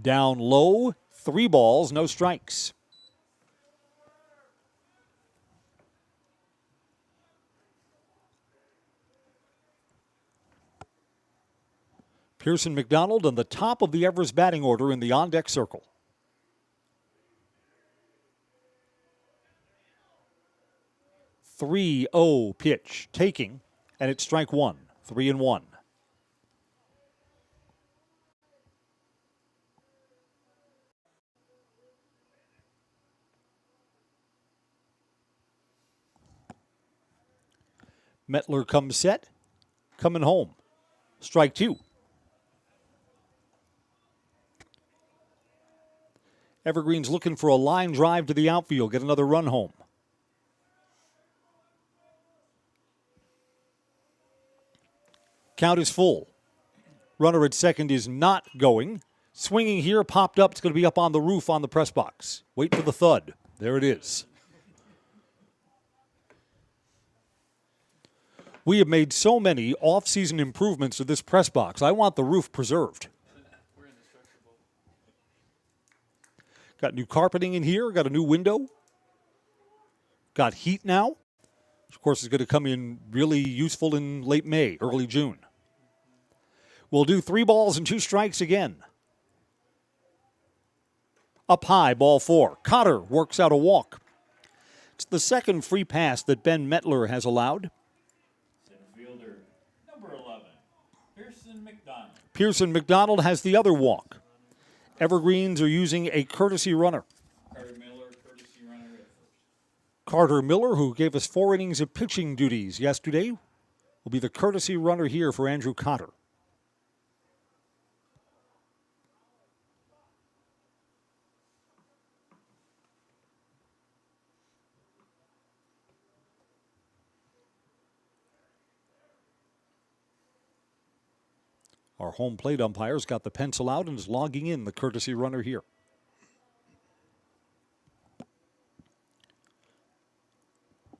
Down low. 3 balls, no strikes. Pearson McDonald on the top of the Everest batting order in the on-deck circle. .30 pitch, taking, and it's strike 1, 3-1. Mettler comes set, coming home. Strike 2. Evergreen's looking for a line drive to the outfield, get another run home. Count is full. Runner at second is not going. Swinging here, popped up. It's going to be up on the roof on the press box. Wait for the thud. There it is. We have made so many off-season improvements to this press box. I want the roof preserved. Got new carpeting in here. Got a new window. Got heat now. Which, of course, is going to come in really useful in late May, early June. We'll do 3 balls and 2 strikes again. Up high, ball 4. Cotter works out a walk. It's the second free pass that Ben Mettler has allowed. Center fielder, number 11, Pearson McDonald. Pearson McDonald has the other walk. Evergreens are using a courtesy runner. Carter Miller, courtesy runner at first. Carter Miller, who gave us 4 innings of pitching duties yesterday, will be the courtesy runner here for Andrew Cotter. Our home plate umpire's got the pencil out and is logging in the courtesy runner here.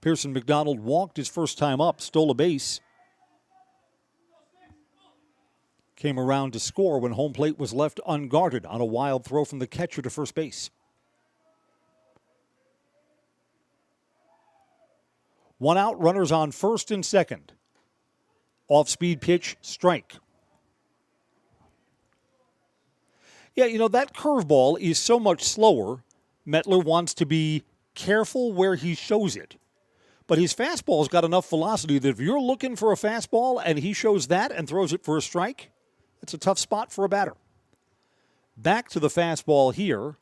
Pearson McDonald walked his first time up, stole a base. Came around to score when home plate was left unguarded on a wild throw from the catcher to first base. One out, runners on first and second. Off-speed pitch, strike. Yeah, you know, that curveball is so much slower. Mettler wants to be careful where he shows it. But his fastball's got enough velocity that if you're looking for a fastball and he shows that and throws it for a strike, it's a tough spot for a batter. Back to the fastball here.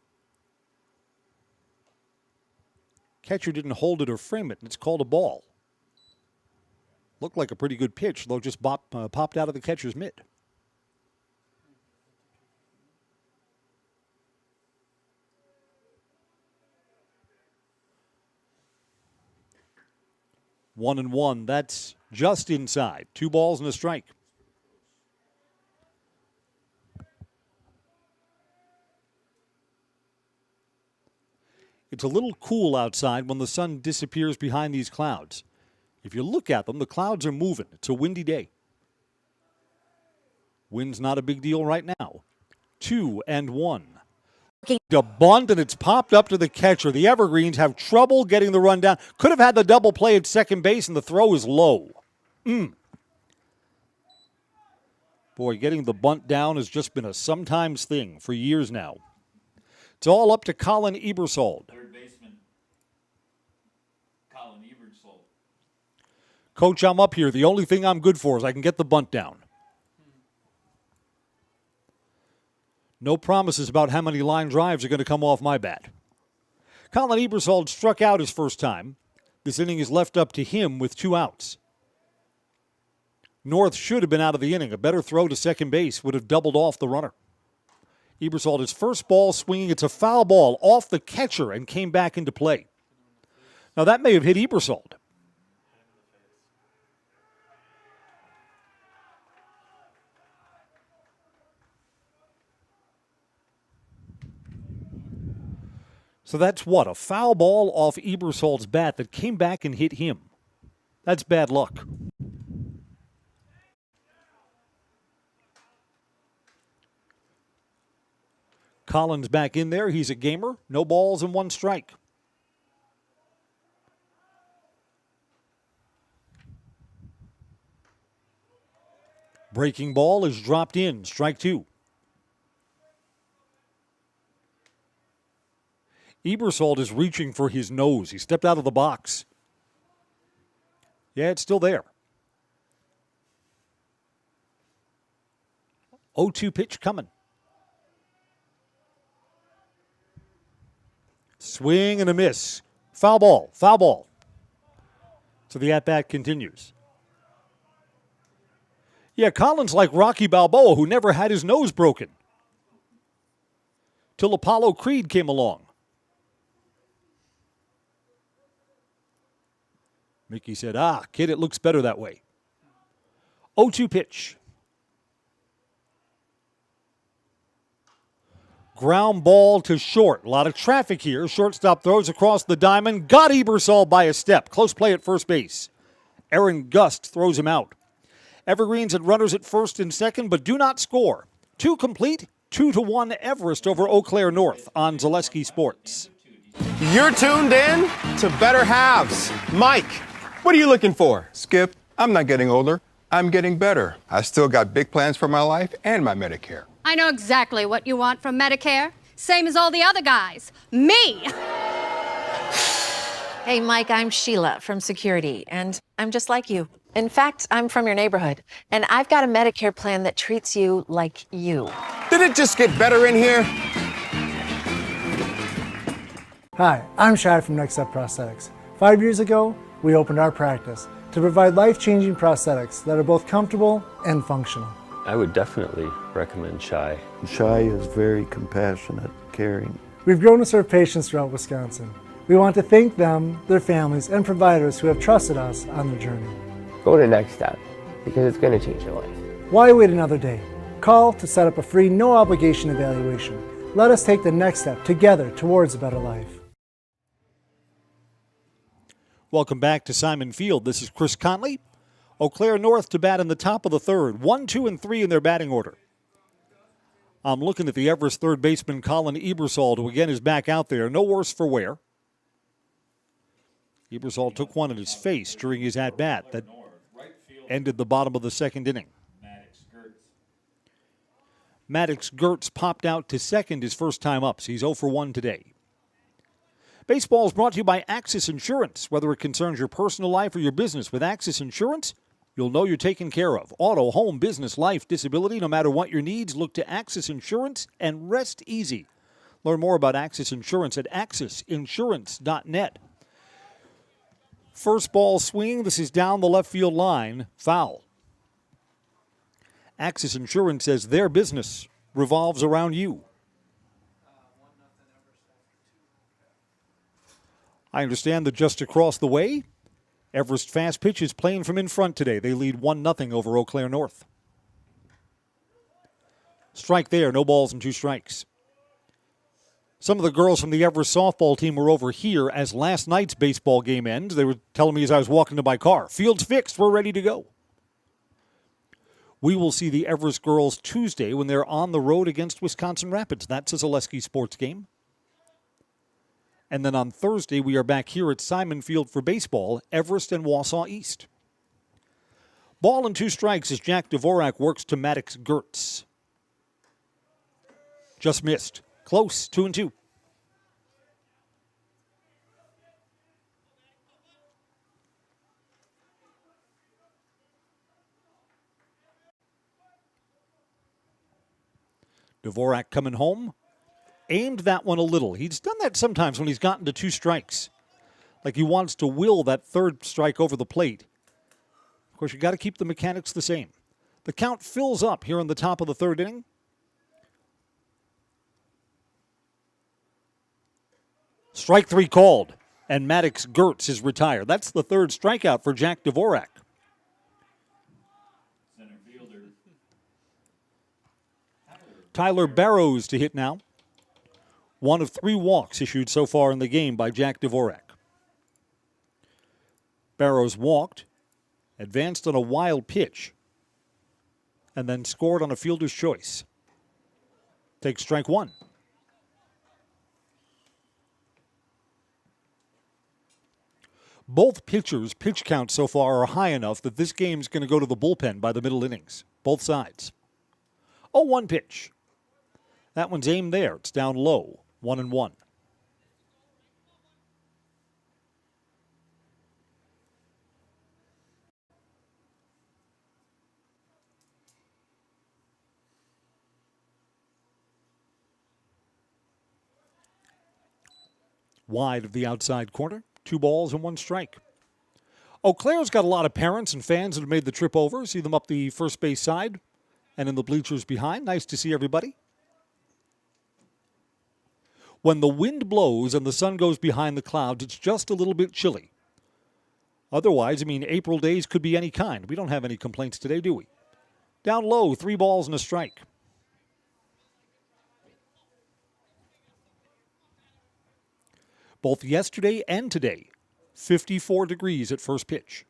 Catcher didn't hold it or frame it, and it's called a ball. Looked like a pretty good pitch, though just popped out of the catcher's mitt. One and one, that's just inside. 2 balls and a strike. It's a little cool outside when the sun disappears behind these clouds. If you look at them, the clouds are moving. It's a windy day. Wind's not a big deal right now. 2 and 1. A bunt, and it's popped up to the catcher. The Evergreens have trouble getting the run down. Could have had the double play at second base, and the throw is low. Boy, getting the bunt down has just been a sometimes thing for years now. It's all up to Colin Ebersold. Third baseman, Colin Ebersold. Coach, I'm up here. The only thing I'm good for is I can get the bunt down. No promises about how many line drives are going to come off my bat. Colin Ebersold struck out his first time. This inning is left up to him with 2 outs. North should have been out of the inning. A better throw to second base would have doubled off the runner. Ebersold, his first ball swinging. It's a foul ball off the catcher and came back into play. Now that may have hit Ebersold. So that's what? A foul ball off Ebersold's bat that came back and hit him. That's bad luck. Collins back in there. He's a gamer. No balls and 1 strike. Breaking ball is dropped in. Strike 2. Ebersold is reaching for his nose. He stepped out of the box. Yeah, it's still there. 0-2 pitch coming. Swing and a miss. Foul ball. Foul ball. So the at-bat continues. Yeah, Collins like Rocky Balboa, who never had his nose broken. Till Apollo Creed came along. Mickey said, kid, it looks better that way. 0-2 pitch. Ground ball to short. A lot of traffic here. Shortstop throws across the diamond. Got Ebersold by a step. Close play at first base. Aaron Gust throws him out. Evergreens had runners at first and second, but do not score. 2 complete. 2-1 Everest over Eau Claire North on Zaleski Sports. You're tuned in to Better Halves. Mike, what are you looking for? Skip, I'm not getting older. I'm getting better. I still got big plans for my life and my Medicare. I know exactly what you want from Medicare. Same as all the other guys. Me! Hey, Mike, I'm Sheila from Security, and I'm just like you. In fact, I'm from your neighborhood, and I've got a Medicare plan that treats you like you. Did it just get better in here? Hi, I'm Shai from Next Step Prosthetics. 5 years ago, we opened our practice to provide life-changing prosthetics that are both comfortable and functional. I would definitely recommend Shai. Shai is very compassionate, caring. We've grown to serve patients throughout Wisconsin. We want to thank them, their families, and providers who have trusted us on their journey. Go to Next Step, because it's going to change your life. Why wait another day? Call to set up a free, no-obligation evaluation. Let us take the next step together towards a better life. Welcome back to Simon Field. This is Chris Conley. Eau Claire North to bat in the top of the third. 1, 2, and 3 in their batting order. I'm looking at the Everest third baseman Colin Ebersol, who again is back out there. No worse for wear. Ebersol took one in his face during his at-bat that ended the bottom of the second inning. Maddox Gertz popped out to second his first time up, so he's 0 for 1 today. Baseball is brought to you by Axis Insurance. Whether it concerns your personal life or your business, with Axis Insurance, you'll know you're taken care of. Auto, home, business, life, disability, no matter what your needs, look to Axis Insurance and rest easy. Learn more about Axis Insurance at axisinsurance.net. First ball swinging. This is down the left field line. Foul. Axis Insurance says their business revolves around you. I understand that just across the way, Everest Fast Pitch is playing from in front today. They lead 1-0 over Eau Claire North. Strike there, no balls and 2 strikes. Some of the girls from the Everest softball team were over here as last night's baseball game ends. They were telling me as I was walking to my car, field's fixed, we're ready to go. We will see the Everest girls Tuesday when they're on the road against Wisconsin Rapids. That's a Zaleski sports game. And then on Thursday, we are back here at Simon Field for baseball, Everest and Wausau East. Ball and 2 strikes as Jack Dvorak works to Maddox Gertz. Just missed. Close, 2-2. Dvorak coming home. Aimed that one a little. He's done that sometimes when he's gotten to 2 strikes. Like he wants to will that third strike over the plate. Of course, you got to keep the mechanics the same. The count fills up here in the top of the third inning. Strike 3 called, and Maddox Gertz is retired. That's the third strikeout for Jack Dvorak. Tyler Barrows to hit now. 1 of 3 walks issued so far in the game by Jack Dvorak. Barrows walked, advanced on a wild pitch, and then scored on a fielder's choice. Takes strike 1. Both pitchers' pitch counts so far are high enough that this game's going to go to the bullpen by the middle innings. Both sides. 0-1 pitch. That one's aimed there. It's down low. 1-1. Wide of the outside corner. 2 balls and 1 strike. Eau Claire's got a lot of parents and fans that have made the trip over. See them up the first base side and in the bleachers behind. Nice to see everybody. When the wind blows and the sun goes behind the clouds, it's just a little bit chilly. Otherwise, April days could be any kind. We don't have any complaints today, do we? Down low, 3 balls and a strike. Both yesterday and today, 54 degrees at first pitch.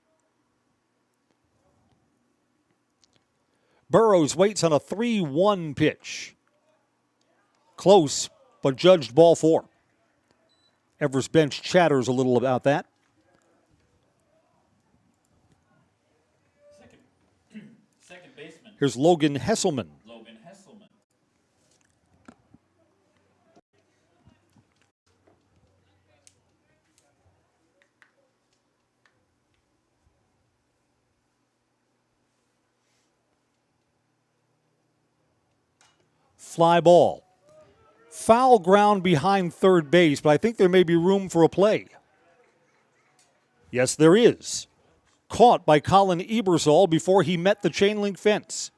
Burrows waits on a 3-1 pitch. Close, but judged ball 4. Everest bench chatters a little about that. Second baseman. Here's Logan Hesselman. Fly ball. Foul ground behind third base, but I think there may be room for a play. Yes, there is. Caught by Colin Ebersol before he met the chain link fence.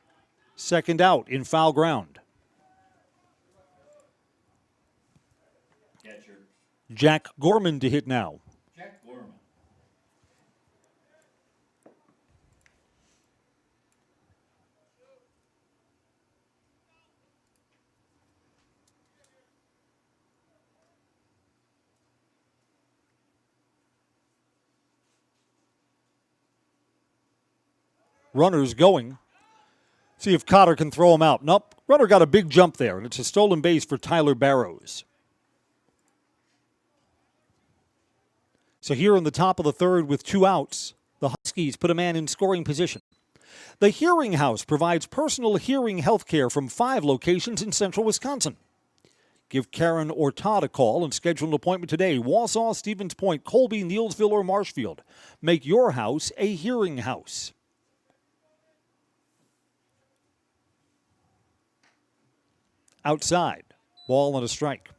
Second out in foul ground. Catcher. Jack Gorman to hit now. Jack Gorman. Runners going. See if Cotter can throw him out. Nope. Runner got a big jump there, and it's a stolen base for Tyler Barrows. So here in the top of the third with 2 outs, the Huskies put a man in scoring position. The Hearing House provides personal hearing health care from 5 locations in central Wisconsin. Give Karen or Todd a call and schedule an appointment today. Wausau, Stevens Point, Colby, Neelsville, or Marshfield. Make your house a hearing house. Outside, ball and a strike.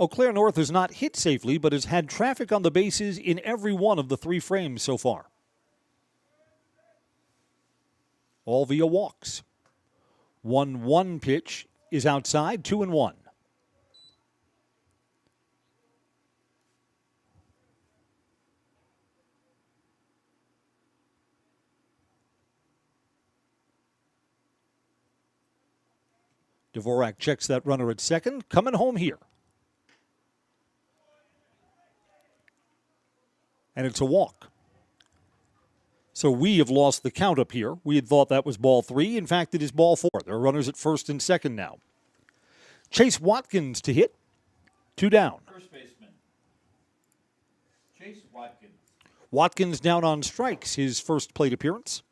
Eau Claire North has not hit safely, but has had traffic on the bases in every one of the 3 frames so far. All via walks. 1-1 pitch is outside, 2-1. Dvorak checks that runner at second, coming home here. And it's a walk. So we have lost the count up here. We had thought that was ball 3. In fact, it is ball 4. There are runners at first and second now. Chase Watkins to hit. 2 down. First baseman, Chase Watkins. Watkins down on strikes, his first plate appearance.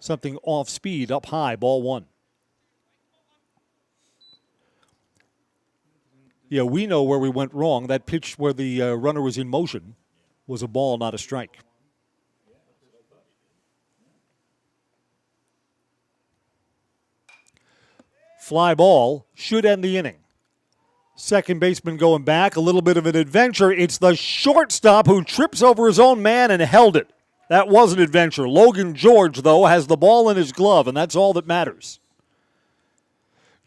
Something off speed, up high, ball 1. Yeah, we know where we went wrong. That pitch where the runner was in motion was a ball, not a strike. Fly ball should end the inning. Second baseman going back, a little bit of an adventure. It's the shortstop who trips over his own man and held it. That was an adventure. Logan George, though, has the ball in his glove, and that's all that matters.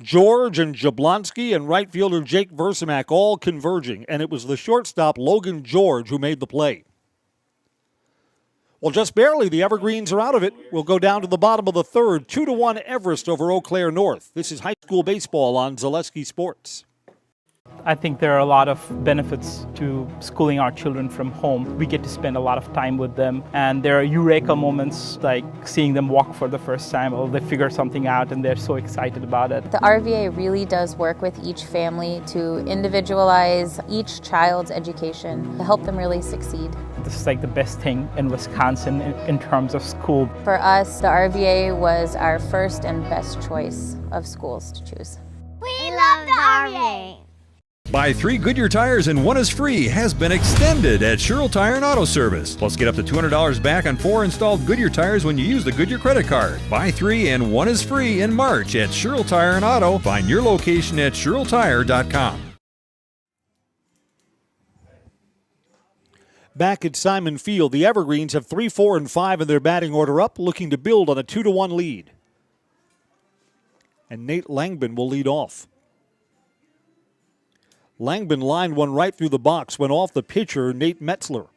George and Jablonski and right fielder Jake Versimak all converging, and it was the shortstop, Logan George, who made the play. Well, just barely, the Evergreens are out of it. We'll go down to the bottom of the third, 2-1 Everest over Eau Claire North. This is high school baseball on Zaleski Sports. I think there are a lot of benefits to schooling our children from home. We get to spend a lot of time with them, and there are eureka moments like seeing them walk for the first time, or they figure something out and they're so excited about it. The RVA really does work with each family to individualize each child's education to help them really succeed. This is like the best thing in Wisconsin in terms of school. For us, the RVA was our first and best choice of schools to choose. We love the RVA. Buy 3 Goodyear tires and 1 is free has been extended at Sherrill Tire and Auto Service. Plus, get up to $200 back on 4 installed Goodyear tires when you use the Goodyear credit card. Buy 3 and 1 is free in March at Sherrill Tire and Auto. Find your location at SherrillTire.com. Back at Simon Field, the Evergreens have 3, 4, and 5 in their batting order up, looking to build on a 2-1 lead. And Nate Langbin will lead off. Langbin lined one right through the box, went off the pitcher, Nate Metzler.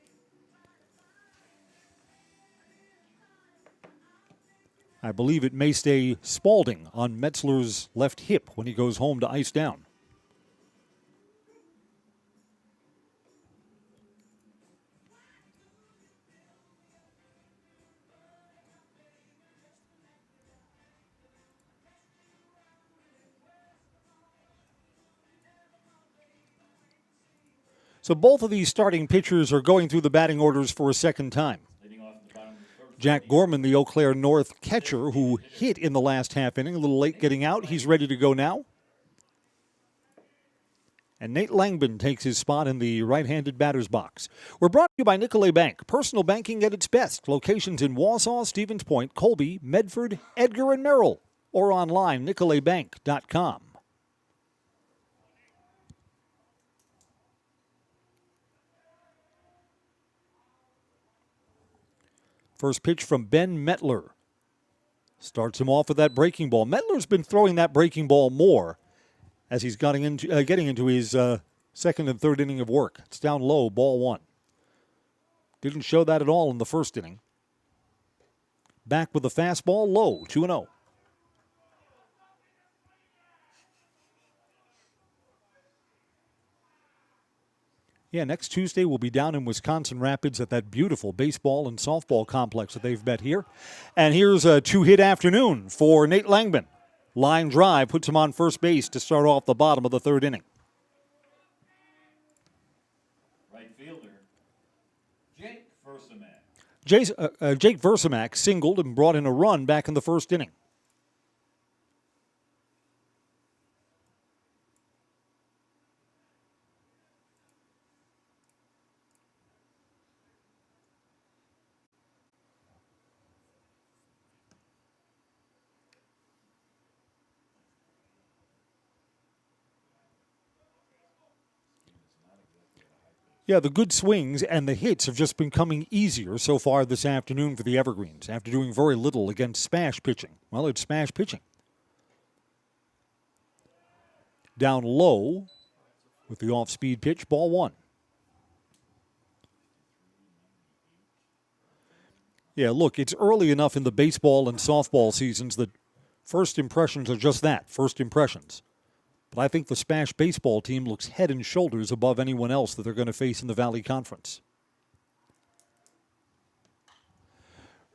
I believe it may stay Spaulding on Metzler's left hip when he goes home to ice down. So both of these starting pitchers are going through the batting orders for a second time. Jack Gorman, the Eau Claire North catcher, who hit in the last half inning, a little late getting out. He's ready to go now. And Nate Langbin takes his spot in the right-handed batter's box. We're brought to you by Nicolet Bank, personal banking at its best. Locations in Wausau, Stevens Point, Colby, Medford, Edgar, and Merrill. Or online, nicoletbank.com. First pitch from Ben Metzler. Starts him off with that breaking ball. Mettler's been throwing that breaking ball more as he's getting into his second and third inning of work. It's down low, ball 1. Didn't show that at all in the first inning. Back with the fastball low, 2-0. Yeah, next Tuesday we'll be down in Wisconsin Rapids at that beautiful baseball and softball complex that they've bet here. And here's a two-hit afternoon for Nate Langman. Line drive puts him on first base to start off the bottom of the third inning. Right fielder, Jake Versamak. Jake Versamak singled and brought in a run back in the first inning. Yeah, the good swings and the hits have just been coming easier so far this afternoon for the Evergreens after doing very little against smash pitching. Well, it's smash pitching. Down low with the off-speed pitch, ball one. Yeah, look, it's early enough in the baseball and softball seasons that first impressions are just that, first impressions. But I think the Smash baseball team looks head and shoulders above anyone else that they're going to face in the Valley Conference.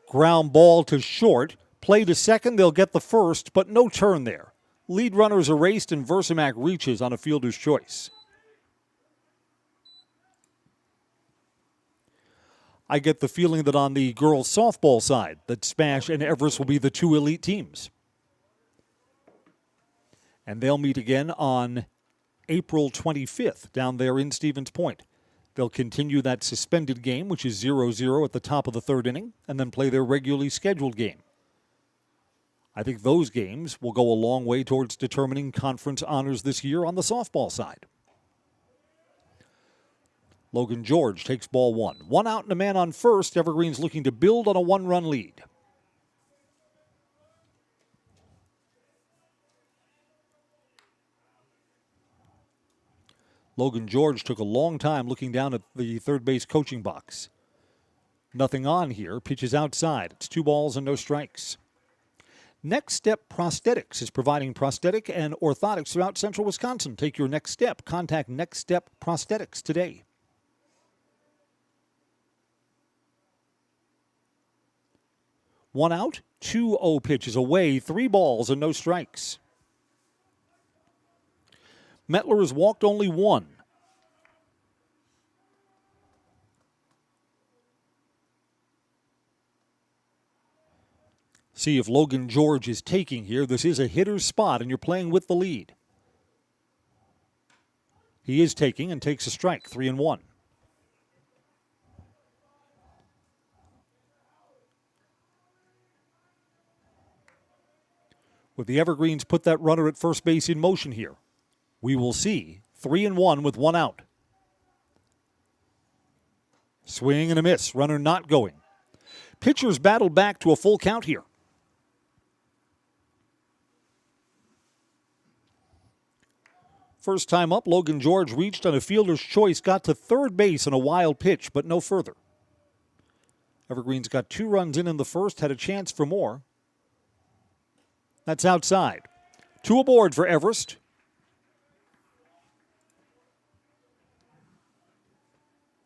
Ground ball to short. Play to second, they'll get the first, but no turn there. Lead runners erased and Versamak reaches on a fielder's choice. I get the feeling that on the girls' softball side, that Smash and Everest will be the two elite teams. And they'll meet again on April 25th down there in Stevens Point. They'll continue that suspended game, which is 0-0 at the top of the third inning, and then play their regularly scheduled game. I think those games will go a long way towards determining conference honors this year on the softball side. Logan George takes ball one. One out and a man on first. Evergreen's looking to build on a one-run lead. Logan George took a long time looking down at the third base coaching box. Nothing on here. Pitches outside. It's 2 balls and no strikes. Next Step Prosthetics is providing prosthetic and orthotics throughout central Wisconsin. Take your next step. Contact Next Step Prosthetics today. One out, 2-0 pitches away, 3 balls and no strikes. Mettler has walked only 1. See if Logan George is taking here. This is a hitter's spot, and you're playing with the lead. He is taking and takes a strike, 3-1. Would the Evergreens put that runner at first base in motion here? We will see. 3-1 with 1 out. Swing and a miss. Runner not going. Pitchers battled back to a full count here. First time up, Logan George reached on a fielder's choice, got to third base on a wild pitch, but no further. Evergreens got 2 runs in the first, had a chance for more. That's outside. 2 aboard for Everest.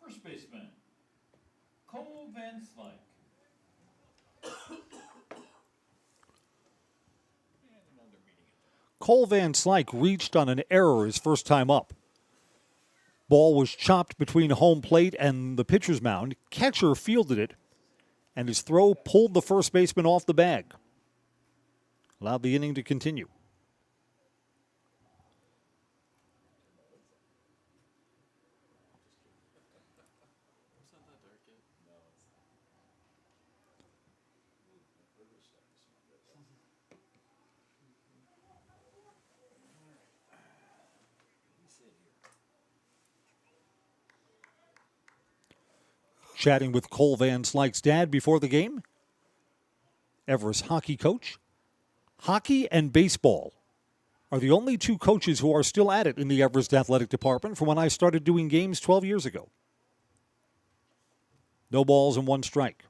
First baseman, Cole Van Slyke. Cole Van Slyke reached on an error his first time up. Ball was chopped between home plate and the pitcher's mound. Catcher fielded it, and his throw pulled the first baseman off the bag. Allowed the inning to continue. Chatting with Cole Van Slyke's dad before the game. Everest hockey coach. Hockey and baseball are the only 2 coaches who are still at it in the Everest Athletic Department from when I started doing games 12 years ago. No balls and 1 strike.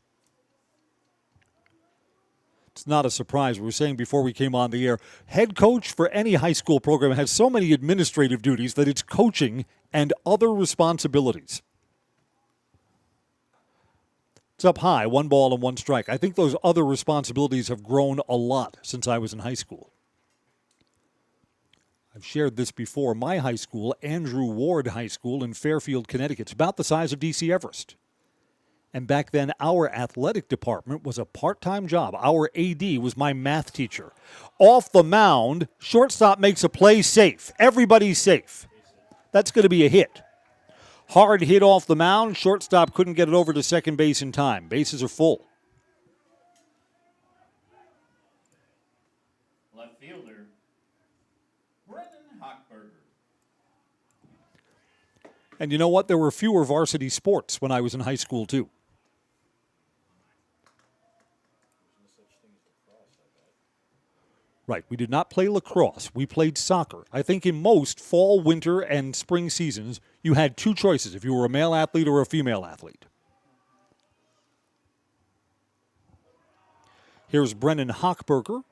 It's not a surprise. We were saying before we came on the air, head coach for any high school program has so many administrative duties that it's coaching and other responsibilities. It's up high, 1 ball and 1 strike. I think those other responsibilities have grown a lot since I was in high school. I've shared this before. My high school, Andrew Ward High School in Fairfield, Connecticut, is about the size of D.C. Everest. And back then, our athletic department was a part-time job. Our AD was my math teacher. Off the mound, shortstop makes a play safe. Everybody's safe. That's going to be a hit. Hard hit off the mound. Shortstop couldn't get it over to second base in time. Bases are full. Left fielder, Brennan Hochberger. And you know what? There were fewer varsity sports when I was in high school, too. Right. We did not play lacrosse. We played soccer. I think in most fall, winter, and spring seasons, you had 2 choices if you were a male athlete or a female athlete. Here's Brennan Hochberger.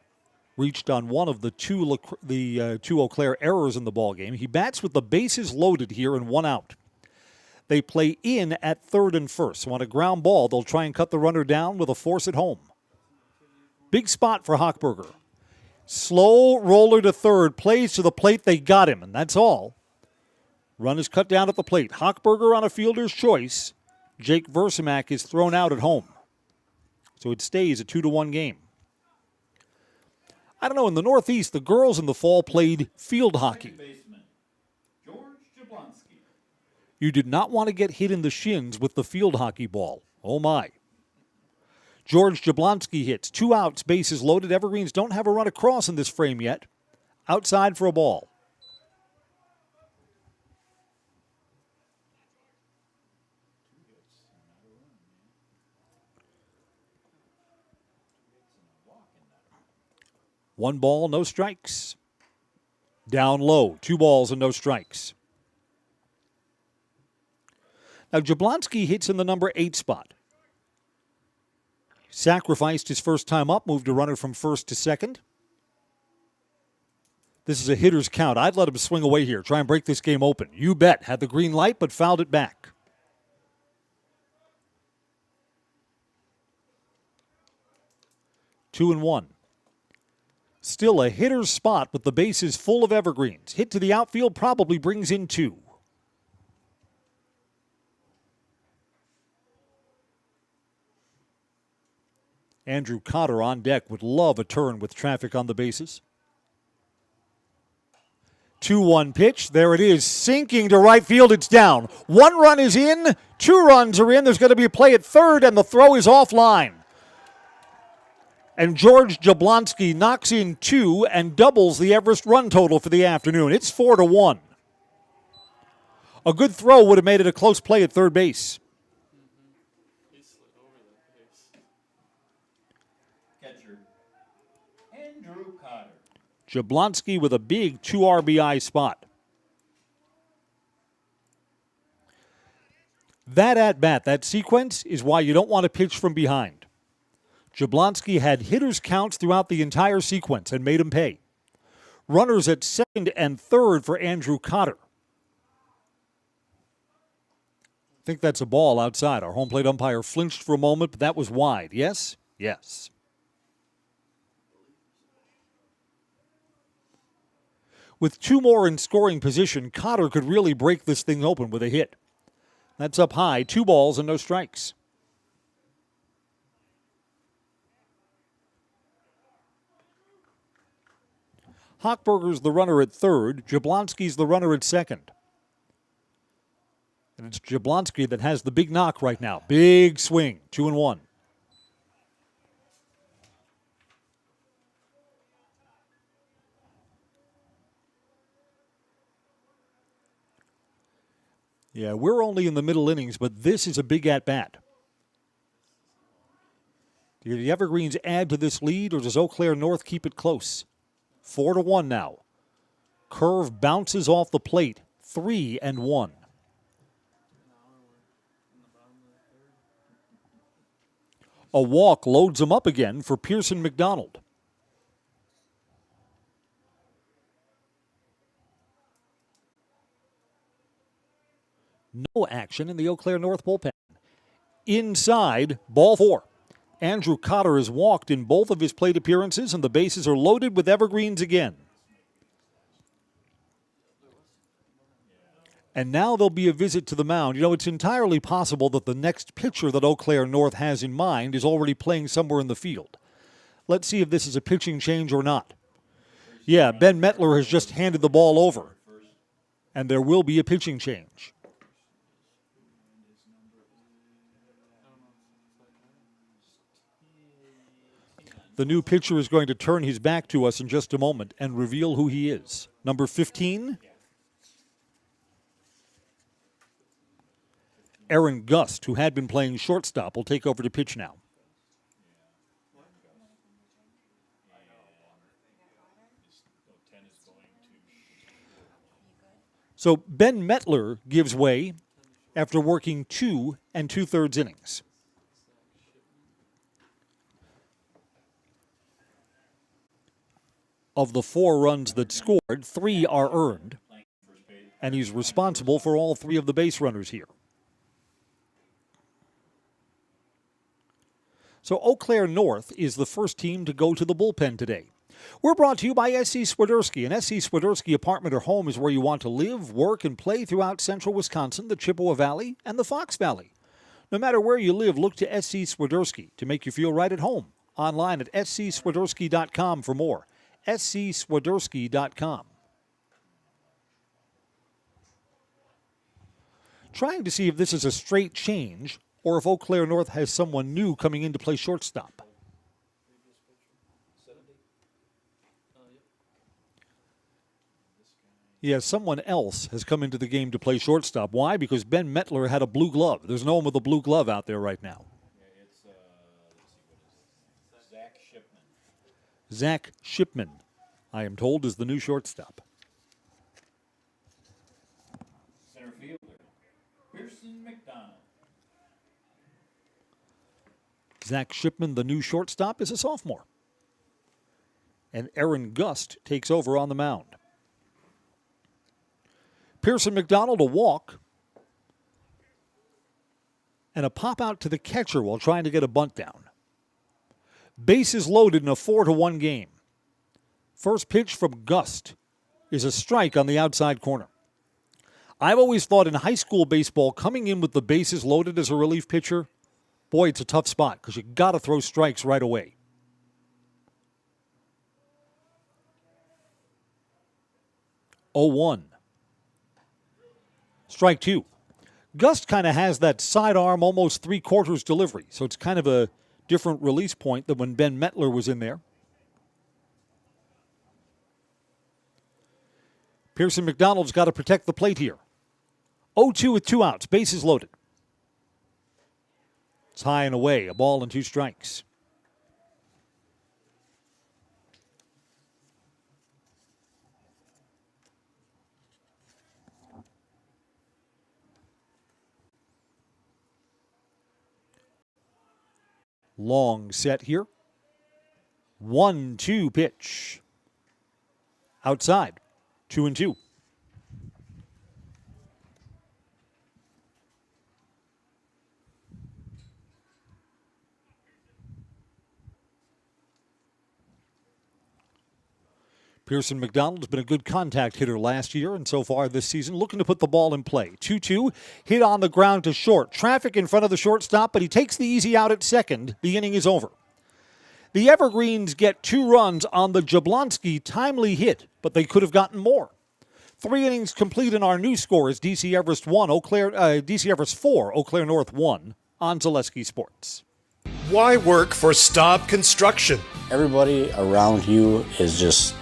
Reached on one of the two Eau Claire errors in the ballgame. He bats with the bases loaded here and 1 out. They play in at third and first. So on a ground ball, they'll try and cut the runner down with a force at home. Big spot for Hochberger. Slow roller to third, plays to the plate, they got him, and that's all. Run is cut down at the plate. Hochberger on a fielder's choice. Jake Versimak is thrown out at home. So it stays a 2-1 game. I don't know, in the Northeast, the girls in the fall played field hockey. You did not want to get hit in the shins with the field hockey ball. Oh, my. George Jablonski hits. 2 outs, bases loaded. Evergreens don't have a run across in this frame yet. Outside for a ball. One ball, no strikes. Down low, 2 balls and no strikes. Now, Jablonski hits in the number 8 spot. Sacrificed his first time up, moved a runner from first to second. This is a hitter's count. I'd let him swing away here, try and break this game open. You bet. Had the green light, but fouled it back. Two and one. Still a hitter's spot with the bases full of evergreens. Hit to the outfield probably brings in 2. Andrew Cotter on deck would love a turn with traffic on the bases. 2-1 pitch. There it is. Sinking to right field. It's down. 1 run is in. 2 runs are in. There's going to be a play at third, and the throw is offline. And George Jablonski knocks in 2 and doubles the Everest run total for the afternoon. It's 4-1. A good throw would have made it a close play at third base. Jablonski with a big 2 RBI spot. That at-bat, that sequence, is why you don't want to pitch from behind. Jablonski had hitters' counts throughout the entire sequence and made him pay. Runners at second and third for Andrew Cotter. I think that's a ball outside. Our home plate umpire flinched for a moment, but that was wide. Yes? Yes. With 2 more in scoring position, Cotter could really break this thing open with a hit. That's up high, 2 balls and no strikes. Hochberger's the runner at third. Jablonski's the runner at second. And it's Jablonski that has the big knock right now. Big swing, 2-1. Yeah, we're only in the middle innings, but this is a big at-bat. Do the Evergreens add to this lead, or does Eau Claire North keep it close? 4-1 now. Curve bounces off the plate, 3-1. A walk loads them up again for Pearson McDonald. No action in the Eau Claire North bullpen. Inside, ball 4. Andrew Cotter has walked in both of his plate appearances, and the bases are loaded with evergreens again. And now there'll be a visit to the mound. You know, it's entirely possible that the next pitcher that Eau Claire North has in mind is already playing somewhere in the field. Let's see if this is a pitching change or not. Yeah, Ben Metler has just handed the ball over, and there will be a pitching change. The new pitcher is going to turn his back to us in just a moment and reveal who he is. Number 15, Aaron Gust, who had been playing shortstop, will take over to pitch now. So Ben Metler gives way after working 2 2/3 innings. Of the 4 runs that scored, 3 are earned, and he's responsible for all 3 of the base runners here. So Eau Claire North is the first team to go to the bullpen today. We're brought to you by S.C. Swiderski. An S.C. Swiderski apartment or home is where you want to live, work, and play throughout central Wisconsin, the Chippewa Valley, and the Fox Valley. No matter where you live, look to S.C. Swiderski to make you feel right at home. Online at scswiderski.com for more. scswiderski.com. Trying to see if this is a straight change or if Eau Claire North has someone new coming in to play shortstop. Yes, someone else has come into the game to play shortstop. Why? Because Ben Metler had a blue glove. There's no one with a blue glove out there right now. Zach Shipman, I am told, is the new shortstop. Center fielder, Pearson McDonald. Zach Shipman, the new shortstop, is a sophomore. And Aaron Gust takes over on the mound. Pearson McDonald, a walk. And a pop out to the catcher while trying to get a bunt down. Bases loaded in a 4-1 game. First pitch from Gust is a strike on the outside corner. I've always thought in high school baseball, coming in with the bases loaded as a relief pitcher, boy, it's a tough spot because you got to throw strikes right away. (0-1). Strike 2. Gust kind of has that sidearm, almost 3/4 delivery, so it's kind of a different release point than when Ben Metler was in there. Pearson McDonald's got to protect the plate here. 0-2 with 2 outs, bases loaded. It's high and away, a ball and 2 strikes. Long set here. 1-2 pitch. Outside. 2-2. Pearson McDonald's been a good contact hitter last year and so far this season, looking to put the ball in play. 2-2, hit on the ground to short. Traffic in front of the shortstop, but he takes the easy out at second. The inning is over. The Evergreens get 2 runs on the Jablonski timely hit, but they could have gotten more. 3 innings complete, and our new score is DC Everest 4, Eau Claire North 1 on Zaleski Sports. Why work for Staub Construction? Everybody around you is just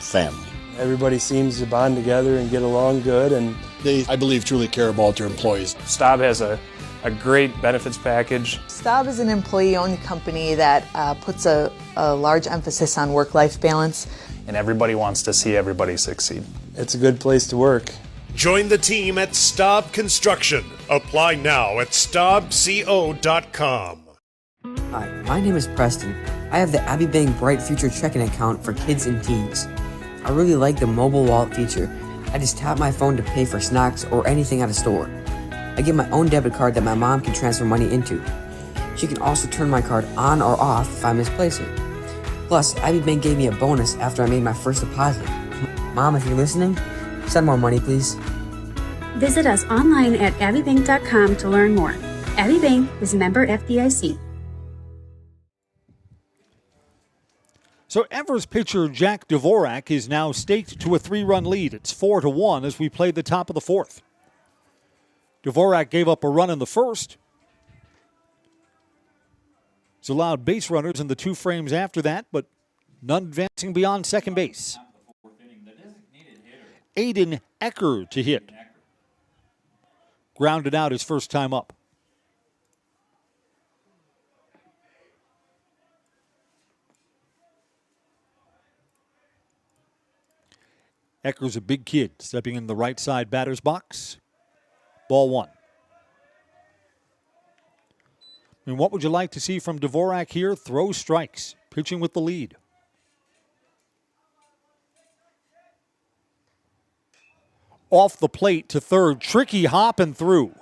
family. Everybody seems to bond together and get along good, and they, I believe, truly care about their employees. Staub has a great benefits package. Staub is an employee-owned company that puts a large emphasis on work-life balance. And everybody wants to see everybody succeed. It's a good place to work. Join the team at Staub Construction. Apply now at staubco.com. Hi, my name is Preston. I have the Abbey Bank Bright Future checking account for kids and teens. I really like the mobile wallet feature. I just tap my phone to pay for snacks or anything at a store. I get my own debit card that my mom can transfer money into. She can also turn my card on or off if I misplace it. Plus, Abbey Bank gave me a bonus after I made my first deposit. Mom, if you're listening, send more money, please. Visit us online at abbeybank.com to learn more. Abbey Bank is a member FDIC. So Everest pitcher Jack Dvorak is now staked to a 3-run lead. It's 4-1 as we play the top of the 4th. Dvorak gave up a run in the first. He's allowed base runners in the 2 frames after that, but none advancing beyond second base. Aiden Ecker to hit. Grounded out his first time up. Ecker's a big kid, stepping in the right side batter's box. Ball 1. And what would you like to see from Dvorak here? Throw strikes, pitching with the lead. Off the plate to third, tricky hop and through.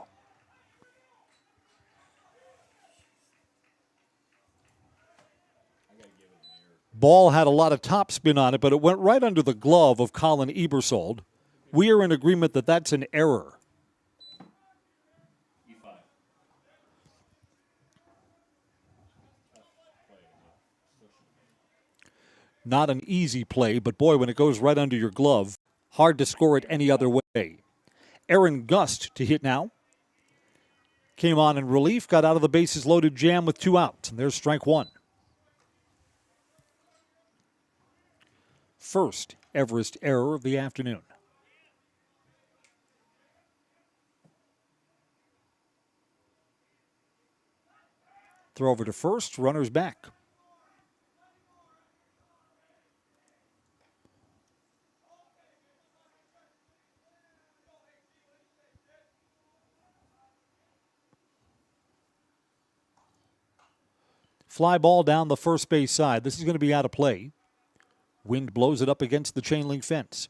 Ball had a lot of topspin on it, but it went right under the glove of Colin Ebersold. We are in agreement that that's an error. Not an easy play, but boy, when it goes right under your glove, hard to score it any other way. Aaron Gust to hit now. Came on in relief, got out of the bases loaded jam with 2 outs, and there's strike 1. First Everest error of the afternoon. Throw over to first, runners back. Fly ball down the first base side. This is going to be out of play. Wind blows it up against the chain link fence.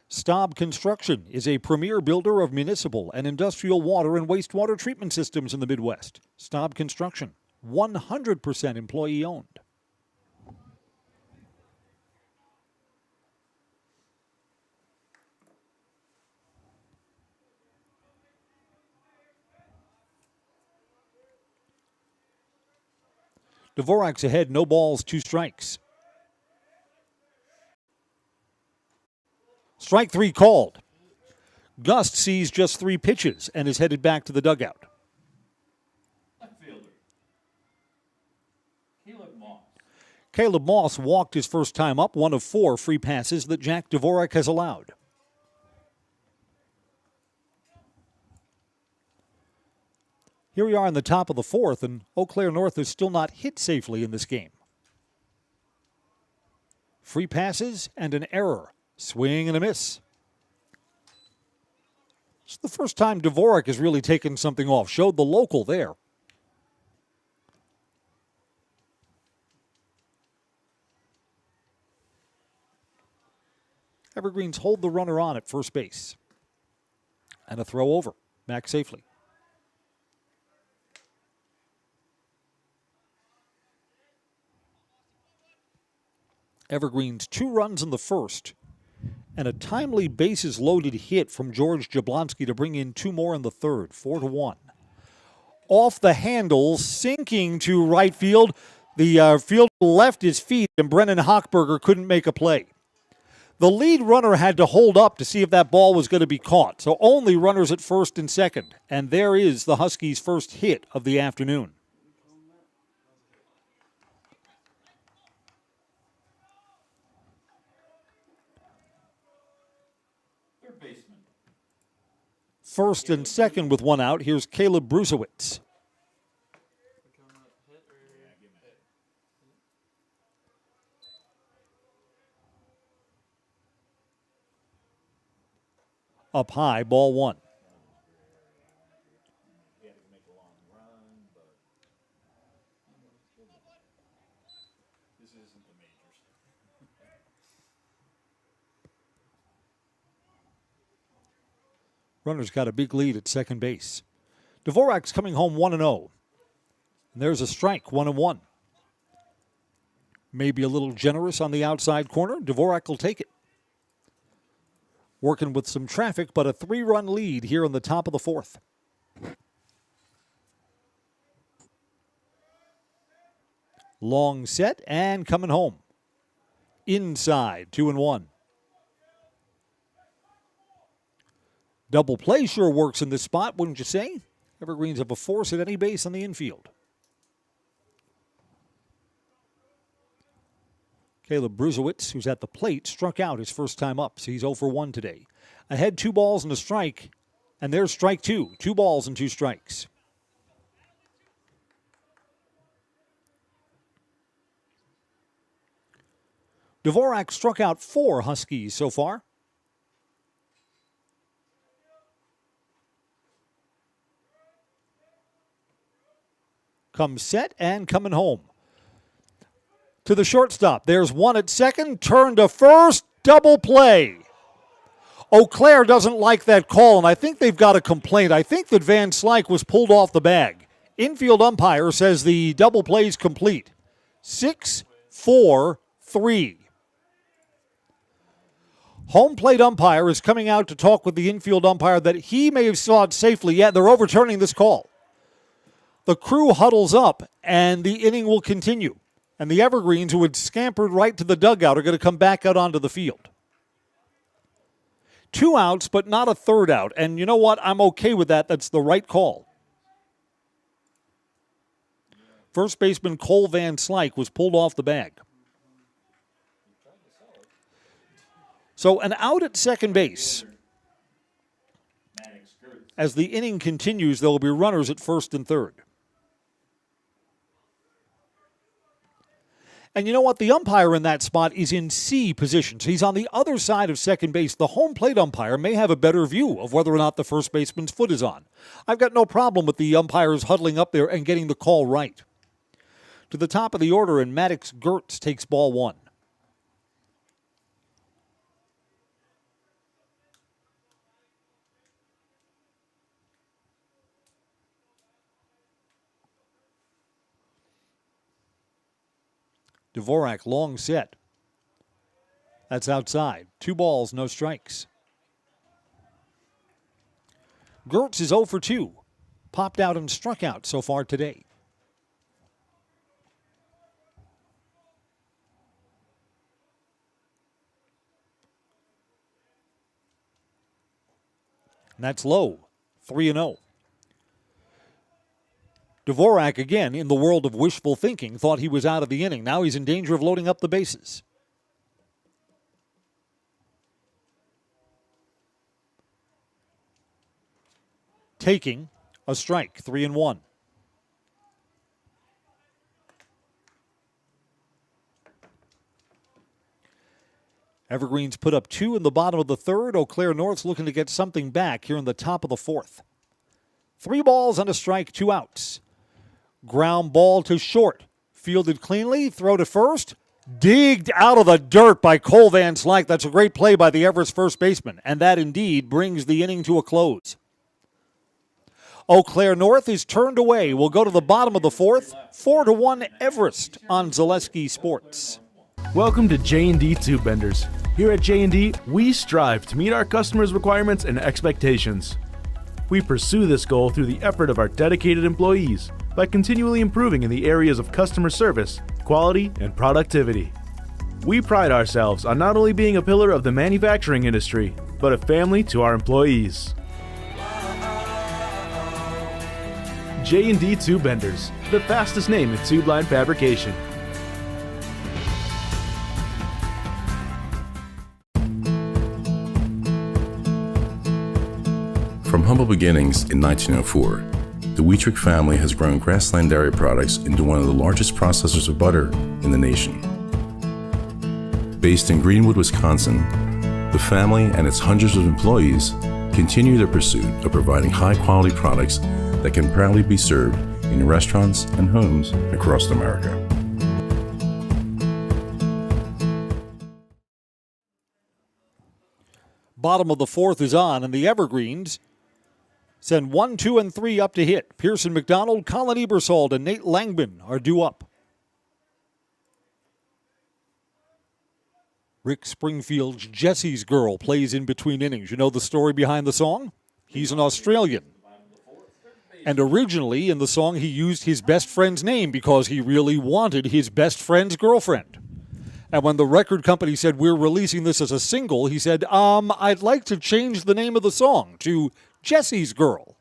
Staub Construction is a premier builder of municipal and industrial water and wastewater treatment systems in the Midwest. Staub Construction, 100% employee owned. Dvorak's ahead, no balls, 2 strikes. Strike 3 called. Gust sees just 3 pitches and is headed back to the dugout. Caleb Moss walked his first time up, 1 of 4 free passes that Jack Dvorak has allowed. Here we are in the top of the 4th, and Eau Claire North is still not hit safely in this game. Free passes and an error. Swing and a miss. It's the first time Dvorak has really taken something off. Showed the local there. Evergreens hold the runner on at first base. And a throw over. Back safely. Evergreens 2 runs in the first. And a timely bases-loaded hit from George Jablonski to bring in 2 more in the third, 4-1. Off the handle, sinking to right field. The fielder left his feet, and Brennan Hochberger couldn't make a play. The lead runner had to hold up to see if that ball was going to be caught, so only runners at first and second. And there is the Huskies' first hit of the afternoon. First and second with 1 out. Here's Caleb Brusewitz. Up high, ball 1. Runner's got a big lead at second base. Dvorak's coming home 1-0. And there's a strike, 1-1. Maybe a little generous on the outside corner. Dvorak will take it. Working with some traffic, but a 3-run lead here in the top of the fourth. Long set and coming home. Inside, 2-1. Double play sure works in this spot, wouldn't you say? Evergreens have a force at any base on the infield. Caleb Bruzowitz, who's at the plate, struck out his first time up, so he's 0 for 1 today. Ahead 2 balls and a strike, and there's strike 2. 2 balls and 2 strikes. Dvorak struck out 4 Huskies so far. Comes set and coming home. To the shortstop. There's one at second. Turn to first. Double play. Eau Claire doesn't like that call, and I think they've got a complaint. I think that Van Slyke was pulled off the bag. Infield umpire says the double play is complete. 6-4-3. Home plate umpire is coming out to talk with the infield umpire that he may have saw it safely. Yeah, they're overturning this call. The crew huddles up, and the inning will continue. And the Evergreens, who had scampered right to the dugout, are going to come back out onto the field. 2 outs, but not a third out. And you know what? I'm okay with that. That's the right call. First baseman Cole Van Slyke was pulled off the bag. So an out at second base. As the inning continues, there will be runners at first and third. And you know what? The umpire in that spot is in C position. So he's on the other side of second base. The home plate umpire may have a better view of whether or not the first baseman's foot is on. I've got no problem with the umpires huddling up there and getting the call right. To the top of the order, and Maddox Gertz takes ball 1. Dvorak, long set. That's outside. 2 balls, no strikes. Gertz is 0 for 2. Popped out and struck out so far today. And that's low. 3-0. Dvorak, again, in the world of wishful thinking, thought he was out of the inning. Now he's in danger of loading up the bases. Taking a strike, 3-1. Evergreens put up 2 in the bottom of the third. Eau Claire North's looking to get something back here in the top of the fourth. 3 balls and a strike, 2 outs. Ground ball to short. Fielded cleanly. Throw to first. Digged out of the dirt by Cole Van Slyke. That's a great play by the Everest first baseman. And that indeed brings the inning to a close. Eau Claire North is turned away. We'll go to the bottom of the fourth. 4-1 Everest on Zaleski Sports. Welcome to J&D Tube Benders. Here at J&D, we strive to meet our customers' requirements and expectations. We pursue this goal through the effort of our dedicated employees by continually improving in the areas of customer service, quality, and productivity. We pride ourselves on not only being a pillar of the manufacturing industry, but a family to our employees. J&D Tube Benders, the fastest name in tube line fabrication. From humble beginnings in 1904, the Wheatrick family has grown Grassland Dairy Products into one of the largest processors of butter in the nation. Based in Greenwood, Wisconsin, the family and its hundreds of employees continue their pursuit of providing high-quality products that can proudly be served in restaurants and homes across America. Bottom of the fourth is on, and the Evergreens Send 1, 2, and 3 up to hit. Pearson McDonald, Colin Ebersol, and Nate Langman are due up. Rick Springfield's Jesse's Girl plays in between innings. You know the story behind the song? He's an Australian. And originally in the song he used his best friend's name because he really wanted his best friend's girlfriend. And when the record company said, we're releasing this as a single, he said, I'd like to change the name of the song to Jesse's Girl.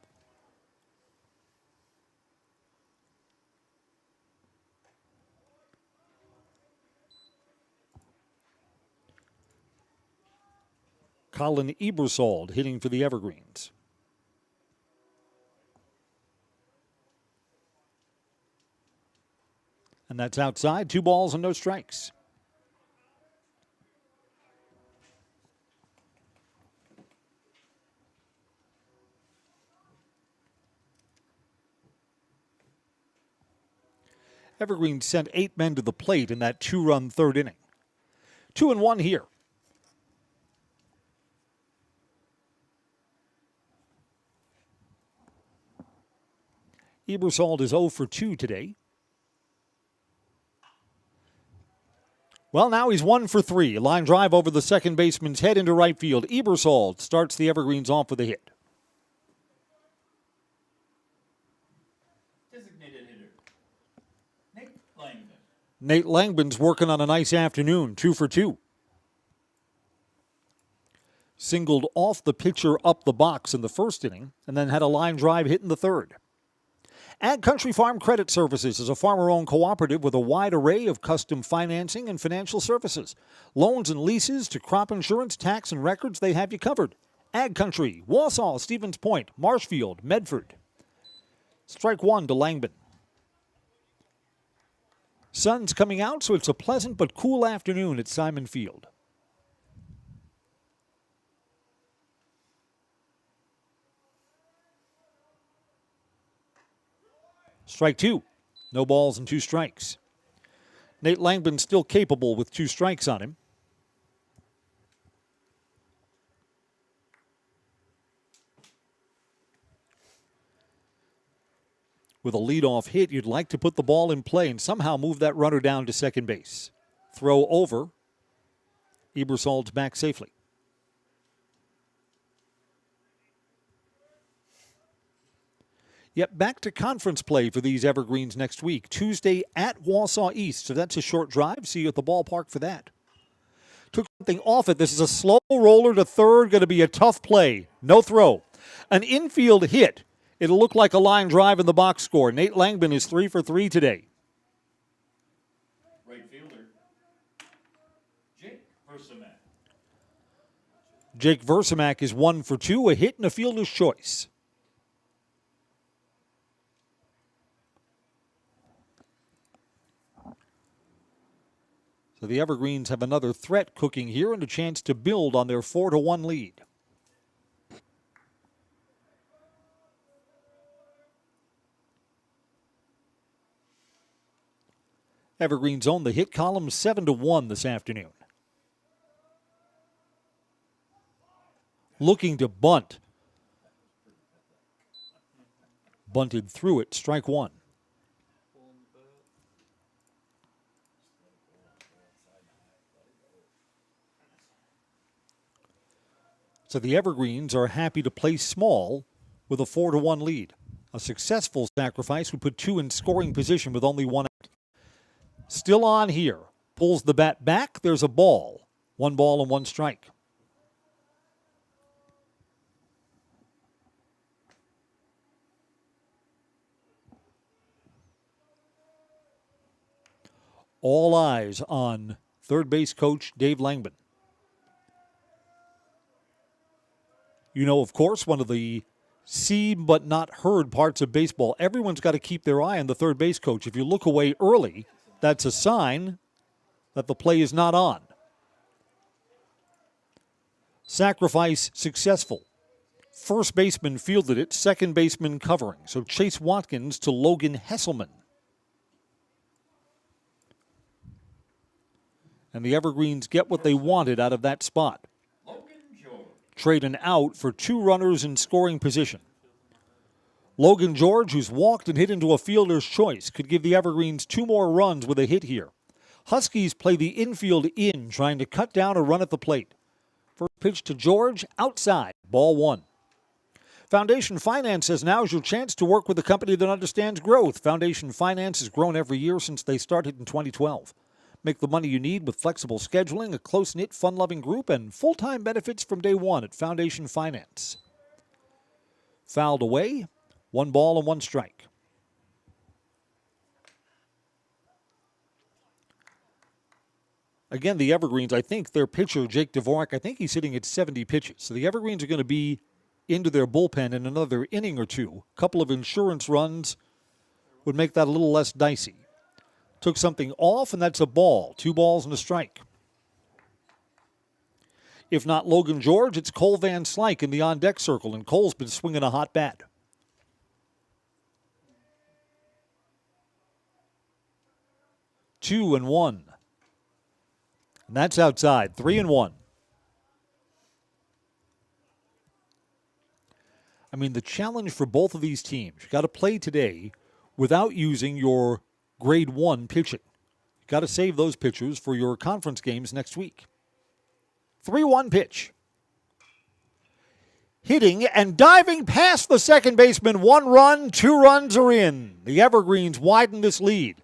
Colin Ebersol hitting for the Evergreens. And that's outside. 2 balls and no strikes. Evergreen sent 8 men to the plate in that 2-run third inning. 2-1 here. Ebersol is 0 for 2 today. Well, now he's 1 for 3. A line drive over the second baseman's head into right field. Ebersol starts the Evergreens off with a hit. Designated hitter, Nate Langman. Nate Langman's working on a nice afternoon, 2 for 2. Singled off the pitcher up the box in the first inning, and then had a line drive hit in the third. Ag Country Farm Credit Services is a farmer-owned cooperative with a wide array of custom financing and financial services. Loans and leases to crop insurance, tax, and records, they have you covered. Ag Country, Wausau, Stevens Point, Marshfield, Medford. Strike 1 to Langman. Sun's coming out, so it's a pleasant but cool afternoon at Simon Field. Strike 2. No balls and 2 strikes. Nate Langman still capable with 2 strikes on him. With a leadoff hit, you'd like to put the ball in play and somehow move that runner down to second base. Throw over. Ebersol's back safely. Yep, back to conference play for these Evergreens next week. Tuesday at Wausau East, so that's a short drive. See you at the ballpark for that. Took something off it. This is a slow roller to third. Going to be a tough play. No throw. An infield hit. It'll look like a line drive in the box score. Nate Langman is 3 for 3 today. Right fielder, Jake Versamak. Jake Versamak is 1 for 2, a hit and a fielder's choice. So the Evergreens have another threat cooking here and a chance to build on their 4-1 lead. Evergreens own the hit column 7-1 this afternoon. Looking to bunt. Bunted through it, strike 1. So the Evergreens are happy to play small with a 4-1 lead. A successful sacrifice would put 2 in scoring position with only 1 out. Still on here. Pulls the bat back. There's a ball. 1 ball and 1 strike. All eyes on third base coach Dave Langman. You know, of course, one of the seen but not heard parts of baseball, everyone's got to keep their eye on the third base coach. If you look away early, that's a sign that the play is not on. Sacrifice successful. First baseman fielded it, second baseman covering. So Chase Watkins to Logan Hesselman. And the Evergreens get what they wanted out of that spot. Trade an out for 2 runners in scoring position. Logan George, who's walked and hit into a fielder's choice, could give the Evergreens 2 more runs with a hit here. Huskies play the infield in, trying to cut down a run at the plate. First pitch to George, outside, ball 1. Foundation Finance says now's your chance to work with a company that understands growth. Foundation Finance has grown every year since they started in 2012. Make the money you need with flexible scheduling, a close-knit, fun-loving group, and full-time benefits from day one at Foundation Finance. Fouled away, 1 ball and 1 strike. Again, the Evergreens, I think their pitcher, Jake Dvorak, I think he's hitting at 70 pitches. So the Evergreens are going to be into their bullpen in another inning or two. A couple of insurance runs would make that a little less dicey. Took something off, and that's a ball. 2 balls and a strike. If not Logan George, it's Cole Van Slyke in the on-deck circle, and Cole's been swinging a hot bat. Two and 1. And that's outside. 3 and 1. I mean, the challenge for both of these teams, you've got to play today without using your grade 1 pitching. You've got to save those pitchers for your conference games next week. 3-1 pitch. Hitting and diving past the second baseman. 1 run, 2 runs are in. The Evergreens widen this lead.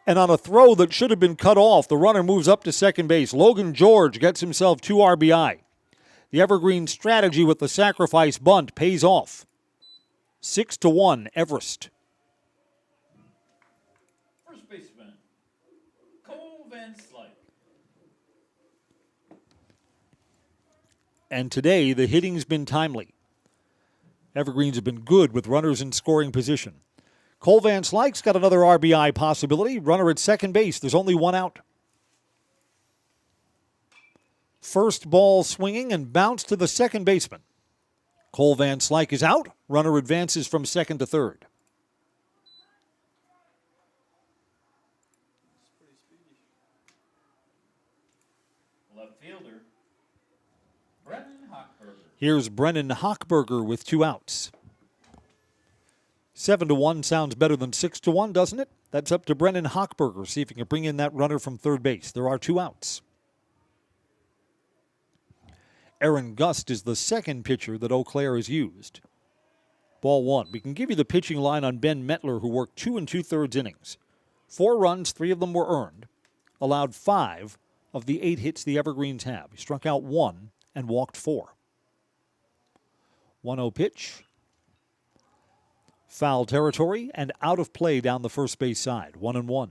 And on a throw that should have been cut off, the runner moves up to second base. Logan George gets himself 2 RBI. The Evergreen strategy with the sacrifice bunt pays off. 6-1, Everest. First baseman, Cole Van Slyke. And today, the hitting's been timely. Evergreens have been good with runners in scoring position. Cole Van Slyke's got another RBI possibility. Runner at second base. There's only 1 out. First ball swinging and bounced to the second baseman. Cole Van Slyke is out. Runner advances from second to third. Left fielder, Brennan Hochberger. Here's Brennan Hochberger with 2 outs. 7-1 sounds better than 6-1, doesn't it? That's up to Brennan Hochberger. See if he can bring in that runner from third base. There are 2 outs. Aaron Gust is the second pitcher that Eau Claire has used. Ball 1. We can give you the pitching line on Ben Metler, who worked 2 2/3 innings. 4 runs, 3 of them were earned. Allowed 5 of the 8 hits the Evergreens have. He struck out 1 and walked 4. 1-0 pitch. Foul territory and out of play down the first base side. 1-1.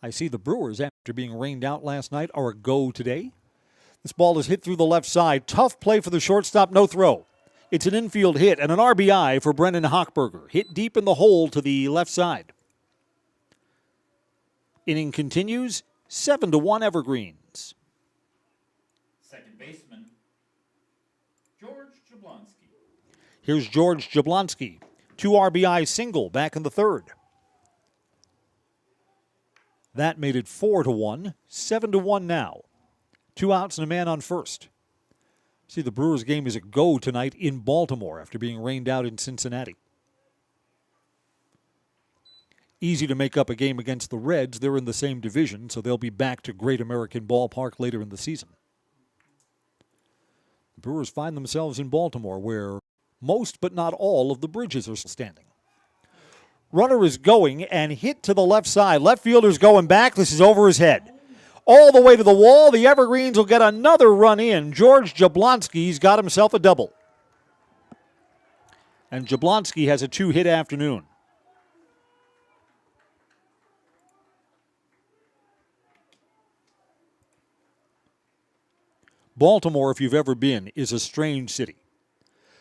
I see the Brewers, after being rained out last night, are a go today. This ball is hit through the left side. Tough play for the shortstop, no throw. It's an infield hit and an RBI for Brennan Hochberger. Hit deep in the hole to the left side. Inning continues, 7-1 Evergreens. Second baseman, George Jablonski. Here's George Jablonski. 2 RBI single back in the third. That made it 4-1, 7-1 now. 2 outs and a man on first. See, the Brewers game is a go tonight in Baltimore after being rained out in Cincinnati. Easy to make up a game against the Reds. They're in the same division, so they'll be back to Great American Ballpark later in the season. The Brewers find themselves in Baltimore, where most but not all of the bridges are standing. Runner is going and hit to the left side. Left fielder's going back. This is over his head. All the way to the wall. The Evergreens will get another run in. George Jablonski's got himself a double. And Jablonski has a 2-hit afternoon. Baltimore, if you've ever been, is a strange city.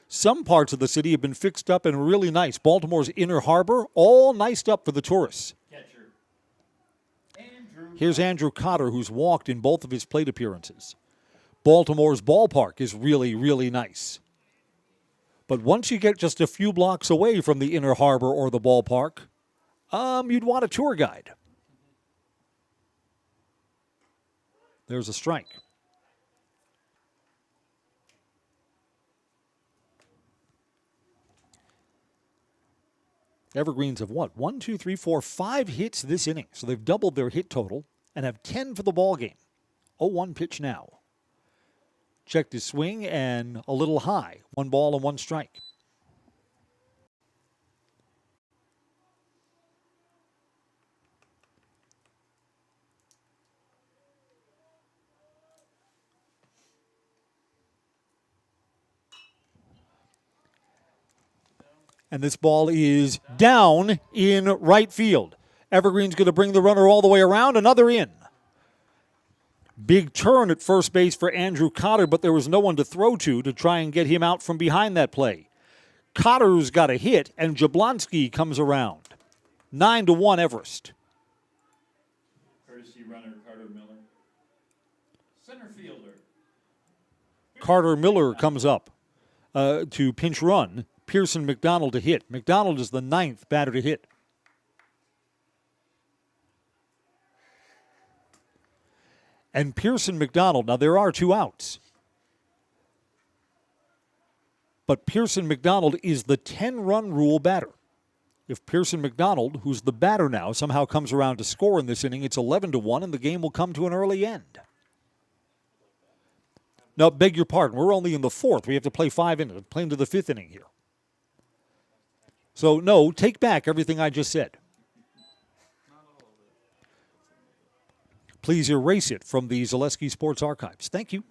Some parts of the city have been fixed up and really nice. Baltimore's Inner Harbor, all niced up for the tourists. Here's Andrew Cotter, who's walked in both of his plate appearances. Baltimore's ballpark is really, really nice. But once you get just a few blocks away from the Inner Harbor or the ballpark, you'd want a tour guide. There's a strike. Evergreens have what? 1, 2, 3, 4, 5 hits this inning. So they've doubled their hit total and have 10 for the ball game. 0-1 pitch now. Checked his swing and a little high. 1 ball and 1 strike. And this ball is down in right field. Evergreen's going to bring the runner all the way around. Another in. Big turn at first base for Andrew Cotter, but there was no one to throw to try and get him out from behind that play. Cotter's got a hit, and Jablonski comes around. 9-1 Everest. Courtesy runner Carter Miller. Center fielder. Carter Miller comes up to pinch run. Pearson McDonald to hit. McDonald is the 9th batter to hit. And Pearson McDonald, now there are 2 outs. But Pearson McDonald is the 10-run rule batter. If Pearson McDonald, who's the batter now, somehow comes around to score in this inning, it's 11-1 and the game will come to an early end. No, beg your pardon, we're only in the 4th. We have to play 5 innings, play into the 5th inning here. So, no, take back everything I just said. Please erase it from the Zaleski Sports Archives. Thank you.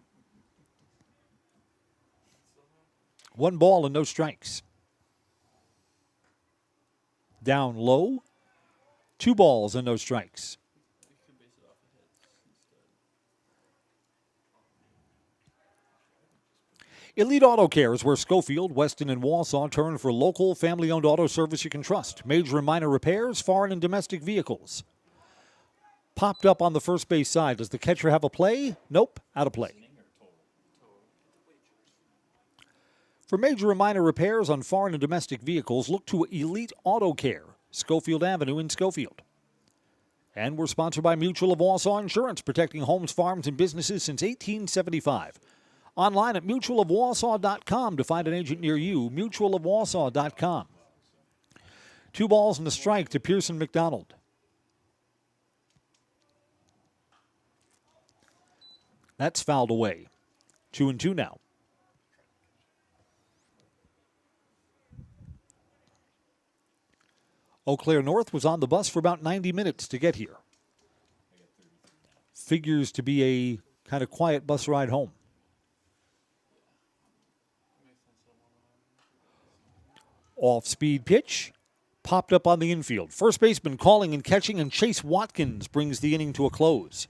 1 ball and no strikes. Down low, 2 balls and no strikes. Elite Auto Care is where Schofield, Weston, and Wausau turn for local, family-owned auto service you can trust. Major and minor repairs, foreign and domestic vehicles. Popped up on the first base side. Does the catcher have a play? Nope, out of play. For major and minor repairs on foreign and domestic vehicles, look to Elite Auto Care, Schofield Avenue in Schofield. And we're sponsored by Mutual of Wausau Insurance, protecting homes, farms, and businesses since 1875. Online at mutualofwausau.com to find an agent near you, mutualofwausau.com. 2 balls and a strike to Pearson McDonald. That's fouled away. 2-2 now. Eau Claire North was on the bus for about 90 minutes to get here. Figures to be a kind of quiet bus ride home. Off-speed pitch, popped up on the infield. First baseman calling and catching, and Chase Watkins brings the inning to a close.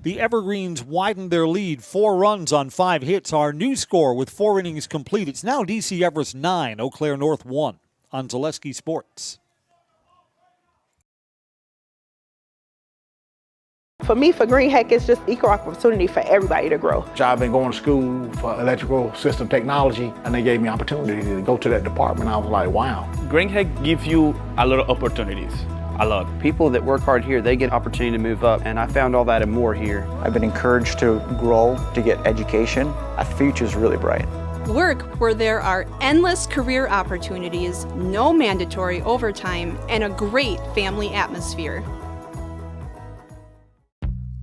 The Evergreens widened their lead, 4 runs on 5 hits. Our new score with 4 innings complete. It's now DC Everest 9, Eau Claire North 1 on Zaleski Sports. For me, for Green Heck, it's just equal opportunity for everybody to grow. I've been going to school for electrical system technology, and they gave me opportunity to go to that department. I was like, wow. Green Heck gives you a lot of opportunities. A lot. People that work hard here, they get opportunity to move up, and I found all that and more here. I've been encouraged to grow, to get education. The future's really bright. Work where there are endless career opportunities, no mandatory overtime, and a great family atmosphere.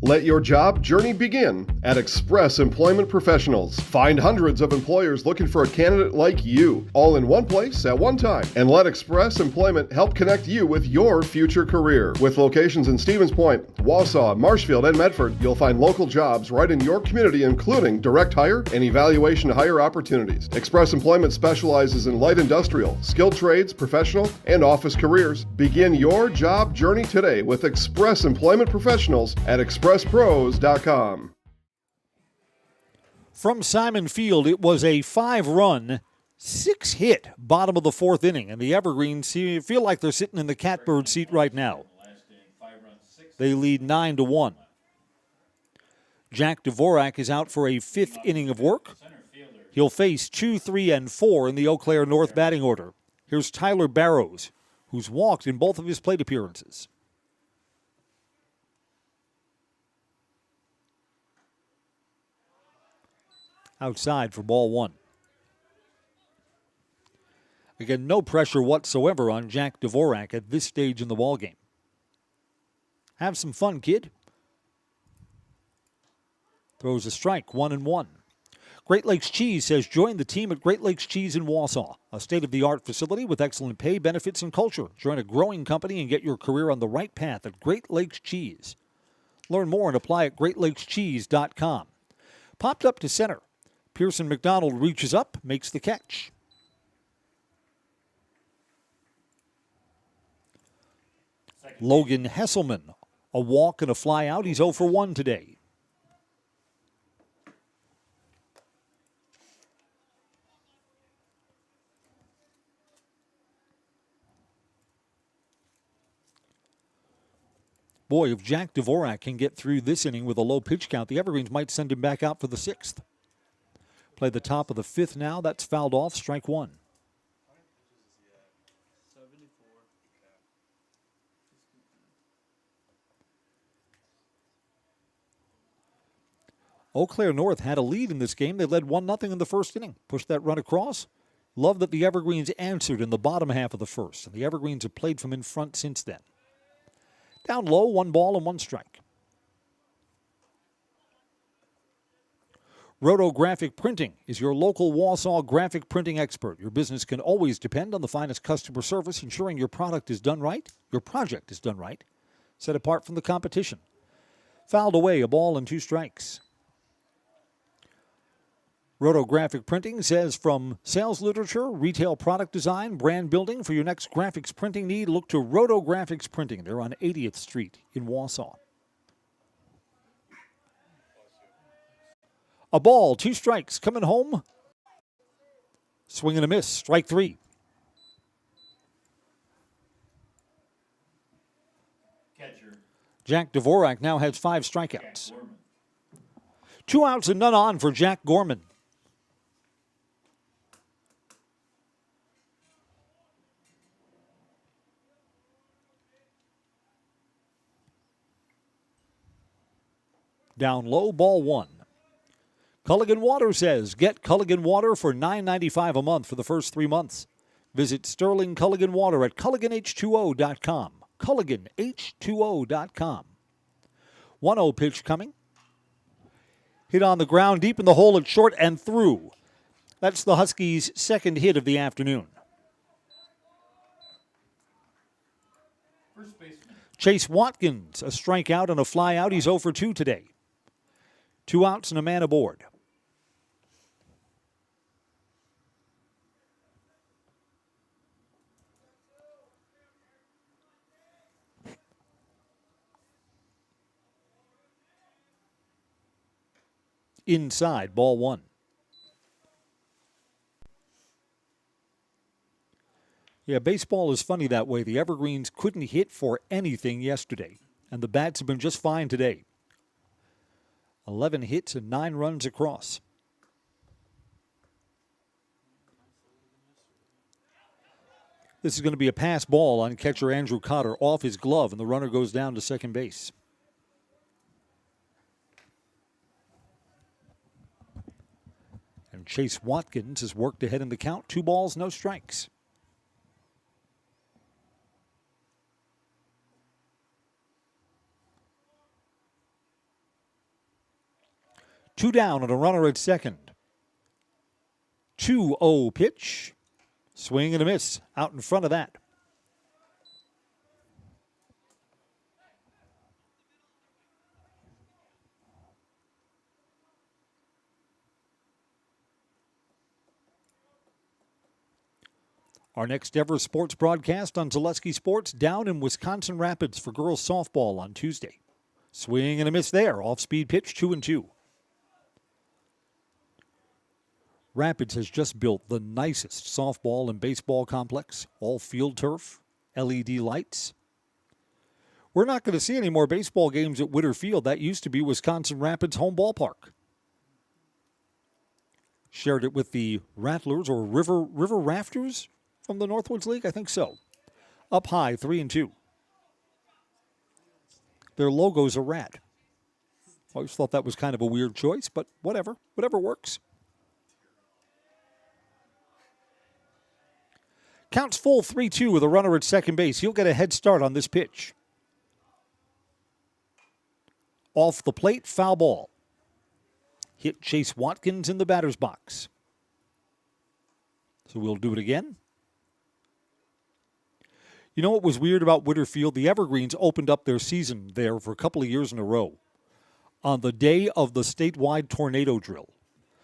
Let your job journey begin at Express Employment Professionals. Find hundreds of employers looking for a candidate like you, all in one place at one time. And let Express Employment help connect you with your future career. With locations in Stevens Point, Wausau, Marshfield, and Medford, you'll find local jobs right in your community, including direct hire and evaluation to hire opportunities. Express Employment specializes in light industrial, skilled trades, professional, and office careers. Begin your job journey today with Express Employment Professionals at expresspros.com. From Simon Field, it was a 5-run, 6-hit bottom of the 4th inning, and the Evergreens feel like they're sitting in the catbird seat right now. They lead 9-1. Jack Dvorak is out for a 5th inning of work. He'll face 2, 3, and 4 in the Eau Claire North batting order. Here's Tyler Barrows, who's walked in both of his plate appearances. Outside for ball 1. Again, no pressure whatsoever on Jack Dvorak at this stage in the ballgame. Have some fun, kid. Throws a strike, 1-1. Great Lakes Cheese says join the team at Great Lakes Cheese in Wausau, a state-of-the-art facility with excellent pay, benefits, and culture. Join a growing company and get your career on the right path at Great Lakes Cheese. Learn more and apply at greatlakescheese.com. Popped up to center. Pearson McDonald reaches up, makes the catch. Logan Hesselman, a walk and a fly out. He's 0 for 1 today. Boy, if Jack Dvorak can get through this inning with a low pitch count, the Evergreens might send him back out for the 6th. Play the top of the 5th now. That's fouled off, strike 1. Eau Claire North had a lead in this game. They led 1-0 in the first inning. Pushed that run across. Love that the Evergreens answered in the bottom half of the first. And the Evergreens have played from in front since then. Down low, 1 ball and 1 strike. Rotographic Printing is your local Wausau graphic printing expert. Your business can always depend on the finest customer service, ensuring your product is done right, your project is done right, set apart from the competition. Fouled away, a ball and 2 strikes. Rotographic Printing says from sales literature, retail product design, brand building, for your next graphics printing need, look to Rotographics Printing. They're on 80th Street in Wausau. A ball, 2 strikes, coming home. Swing and a miss, strike 3. Catcher. Jack Dvorak now has 5 strikeouts. 2 outs and none on for Jack Gorman. Down low, ball 1. Culligan Water says, get Culligan Water for $9.95 a month for the first 3 months. Visit Sterling Culligan Water at CulliganH2O.com. CulliganH2O.com. 1-0 pitch coming. Hit on the ground, deep in the hole at short and through. That's the Huskies' second hit of the afternoon. First baseman. Chase Watkins, a strikeout and a fly out. He's 0 for 2 today. 2 outs and a man aboard. Inside, ball 1. Yeah, baseball is funny that way. The Evergreens couldn't hit for anything yesterday, and the bats have been just fine today. 11 hits and 9 runs across. This is going to be a pass ball on catcher Andrew Cotter off his glove, and the runner goes down to second base. And Chase Watkins has worked ahead in the count. 2 balls, no strikes. Two down and a runner at second. 2-0 pitch. Swing and a miss out in front of that. Our next ever sports broadcast on Zaleski Sports down in Wisconsin Rapids for girls softball on Tuesday. Swing and a miss there. Off-speed pitch, 2-2. Rapids has just built the nicest softball and baseball complex. All field turf, LED lights. We're not going to see any more baseball games at Witter Field. That used to be Wisconsin Rapids' home ballpark. Shared it with the Rattlers or River Rafters from the Northwoods League. I think so. Up high, 3-2. Their logo's a rat. Always thought that was kind of a weird choice, but whatever. Whatever works. Counts full 3-2 with a runner at second base. He'll get a head start on this pitch. Off the plate, foul ball. Hit Chase Watkins in the batter's box. So we'll do it again. You know what was weird about Whitterfield? The Evergreens opened up their season there for a couple of years in a row on the day of the statewide tornado drill.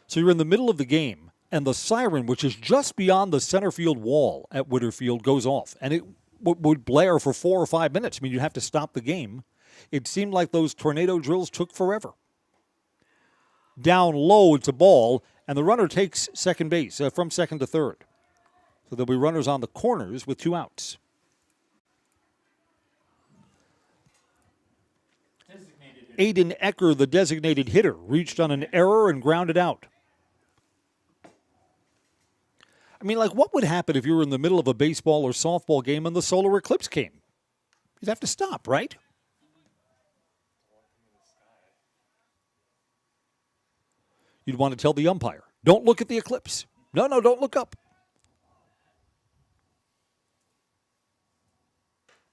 So you're in the middle of the game, and the siren, which is just beyond the center field wall at Whitterfield, goes off. And it would blare for 4 or 5 minutes. I mean, you'd have to stop the game. It seemed like those tornado drills took forever. Down low, it's a ball, and the runner takes second base from second to third. So there'll be runners on the corners with 2 outs. Aiden Ecker, the designated hitter, reached on an error and grounded out. I mean, like, what would happen if you were in the middle of a baseball or softball game and the solar eclipse came? You'd have to stop, right? You'd want to tell the umpire, don't look at the eclipse. No, don't look up.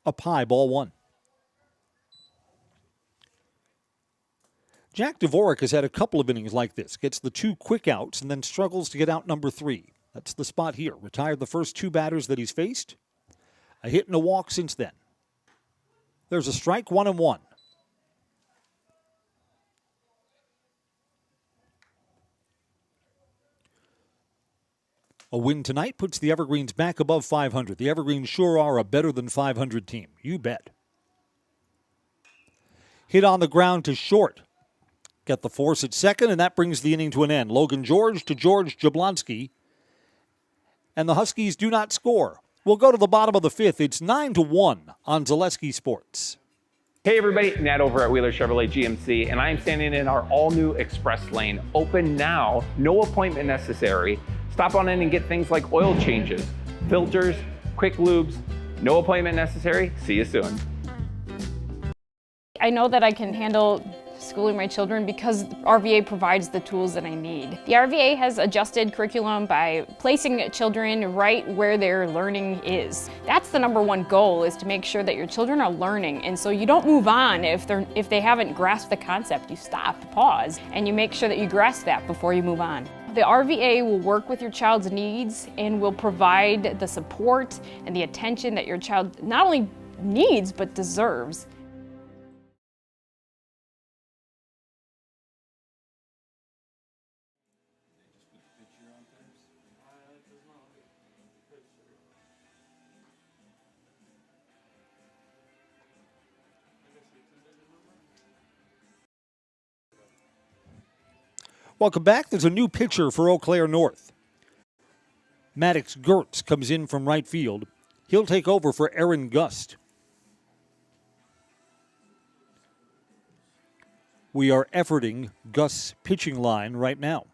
Up high, ball 1. Jack Dvorak has had a couple of innings like this. Gets the 2 quick outs and then struggles to get out number 3. That's the spot here. Retired the first 2 batters that he's faced. A hit and a walk since then. There's a strike, 1-1. A win tonight puts the Evergreens back above 500. The Evergreens sure are a better than 500 team. You bet. Hit on the ground to short. Get the force at second, and that brings the inning to an end. Logan George to George Jablonski. And the Huskies do not score. We'll go to the bottom of the 5th. It's 9-1 on Zaleski Sports. Hey everybody, Nat over at Wheeler Chevrolet GMC, and I am standing in our all-new Express Lane. Open now, no appointment necessary. Stop on in and get things like oil changes, filters, quick lubes. No appointment necessary. See you soon. I know that I can handle schooling my children because RVA provides the tools that I need. The RVA has adjusted curriculum by placing children right where their learning is. That's the #1 goal, is to make sure that your children are learning, and so you don't move on if they haven't grasped the concept. You stop, pause, and you make sure that you grasp that before you move on. The RVA will work with your child's needs and will provide the support and the attention that your child not only needs but deserves. Welcome back. There's a new pitcher for Eau Claire North. Maddox Gertz comes in from right field. He'll take over for Aaron Gust. We are efforting Gust's pitching line right now.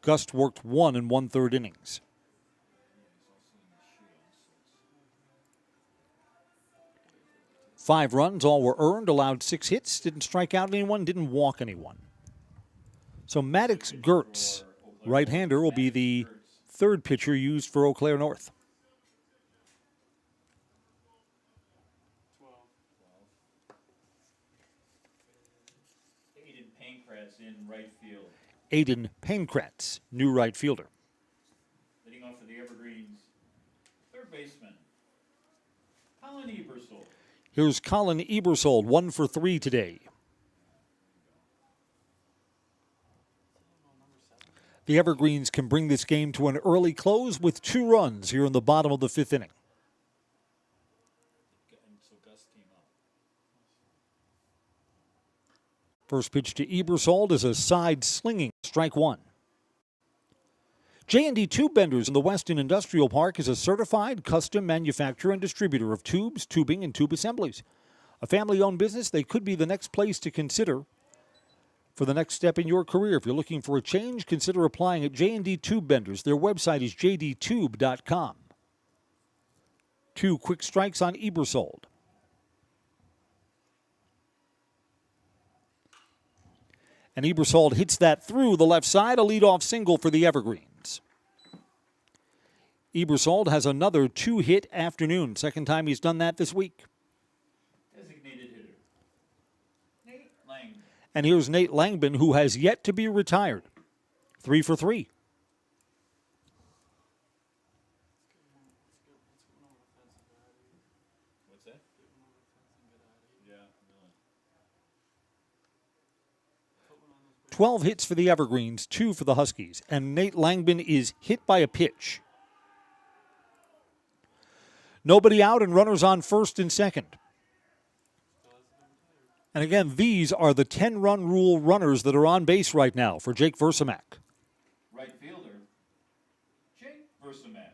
Gust worked 1 1/3 innings. Five runs, all were earned, allowed 6 hits, didn't strike out anyone, didn't walk anyone. So Maddox Gertz, right-hander, will be the 3rd pitcher used for Eau Claire North. Aiden Pankratz in right field. Aiden Pankratz, new right fielder. Leading off for the Evergreens, 3rd baseman, Colin Ebersol. Here's Colin Ebersold, 1 for 3 today. The Evergreens can bring this game to an early close with 2 runs here in the bottom of the 5th inning. First pitch to Ebersold is a side slinging strike 1. J&D Tube Benders in the Weston Industrial Park is a certified custom manufacturer and distributor of tubes, tubing, and tube assemblies. A family-owned business, they could be the next place to consider. for the next step in your career. If you're looking for a change, consider applying at J&D Tube Benders. Their website is jdtube.com. 2 quick strikes on Ebersold. And Ebersold hits that through the left side, a leadoff single for the Evergreens. Ebersold has another 2-hit afternoon. Second time he's done that this week. Designated hitter, Nate Lang. And here's Nate Langbin, who has yet to be retired. 3 for 3. What's that? Yeah, really. 12 hits for the Evergreens, 2 for the Huskies. And Nate Langbin is hit by a pitch. Nobody out and runners on first and second. And again, these are the 10-run rule runners that are on base right now for Jake Versamak. Right fielder, Jake Versamak.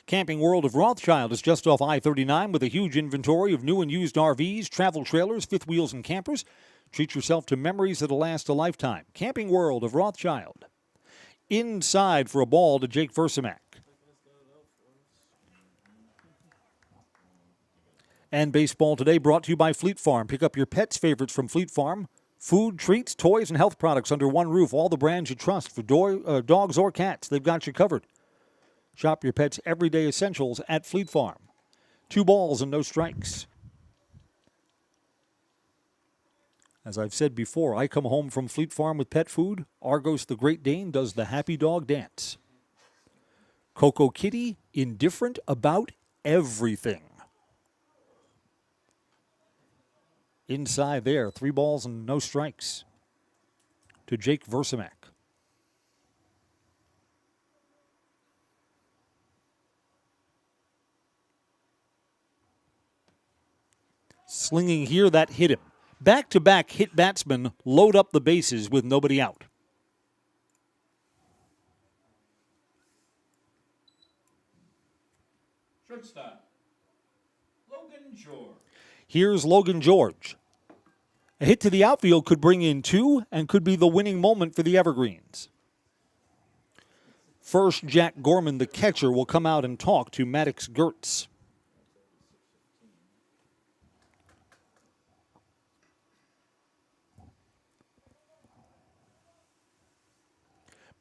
Camping World of Rothschild is just off I-39 with a huge inventory of new and used RVs, travel trailers, fifth wheels, and campers. Treat yourself to memories that'll last a lifetime. Camping World of Rothschild. Inside for a ball to Jake Versamak. And baseball today brought to you by Fleet Farm. Pick up your pet's favorites from Fleet Farm. Food, treats, toys, and health products under one roof. All the brands you trust for dogs or cats. They've got you covered. Shop your pet's everyday essentials at Fleet Farm. 2 balls and no strikes. As I've said before, I come home from Fleet Farm with pet food. Argos the Great Dane does the happy dog dance. Coco Kitty, indifferent about everything. Inside there, 3 balls and no strikes to Jake Versamak. Slinging here, that hit him. Back-to-back hit batsmen load up the bases with nobody out. Shortstop, Logan George. Here's Logan George. A hit to the outfield could bring in 2 and could be the winning moment for the Evergreens. First, Jack Gorman, the catcher, will come out and talk to Maddox Gertz.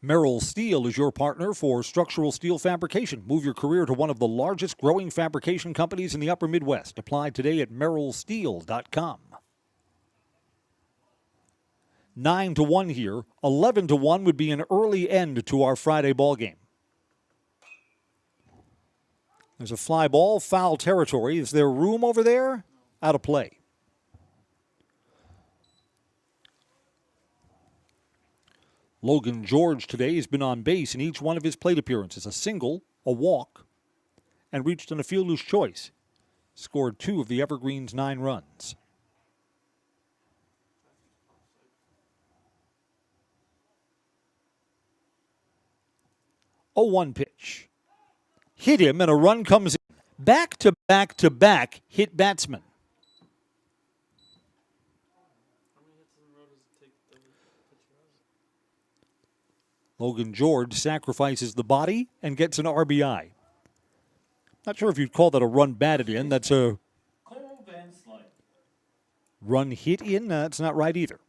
Merrill Steel is your partner for structural steel fabrication. Move your career to one of the largest growing fabrication companies in the upper Midwest. Apply today at merrillsteel.com. 9-1 here. 11-1 would be an early end to our Friday ball game. There's a fly ball, foul territory. Is there room over there? Out of play. Logan George today has been on base in each one of his plate appearances. A single, a walk, and reached on a fielder's choice. Scored 2 of the Evergreens' 9 runs. A 1 pitch. Hit him and a run comes in. Back to back to back hit batsman. Logan George sacrifices the body and gets an RBI. Not sure if you'd call that a run batted in. That's a Cole Van Slyke. run hit in. That's not right either.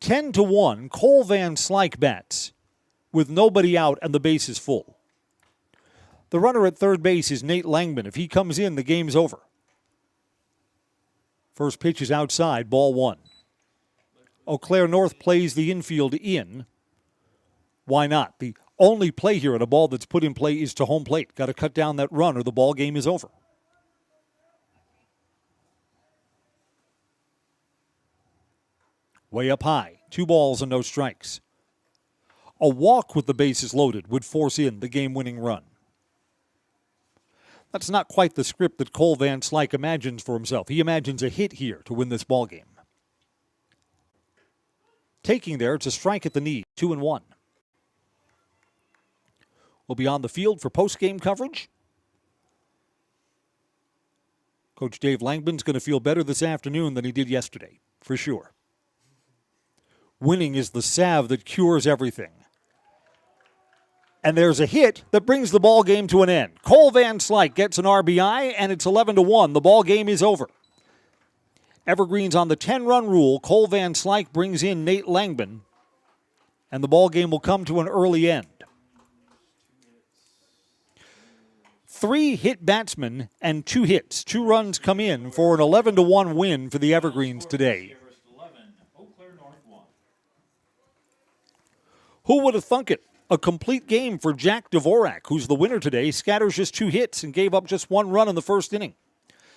10-1, Cole Van Slyke bats with nobody out and the base is full. The runner at third base is Nate Langbin. If he comes in, the game's over. First pitch is outside, ball 1. Eau Claire North plays the infield in. Why not? The only play here at a ball that's put in play is to home plate. Got to cut down that run or the ball game is over. Way up high. 2 balls and no strikes. A walk with the bases loaded would force in the game-winning run. That's not quite the script that Cole Van Slyke imagines for himself. He imagines a hit here to win this ball game. Taking there, it's a strike at the knee, 2-1. will be on the field for post-game coverage. Coach Dave Langman's going to feel better this afternoon than he did yesterday, for sure. Winning is the salve that cures everything. And there's a hit that brings the ball game to an end. Cole Van Slyke gets an RBI, and it's 11-1. The ball game is over. Evergreen's on the 10-run rule. Cole Van Slyke brings in Nate Langman, and the ball game will come to an early end. 3 hit batsmen and 2 hits. 2 runs come in for an 11-1 win for the Evergreens today. Who would have thunk it? A complete game for Jack Dvorak, who's the winner today, scatters just 2 hits and gave up just 1 run in the first inning.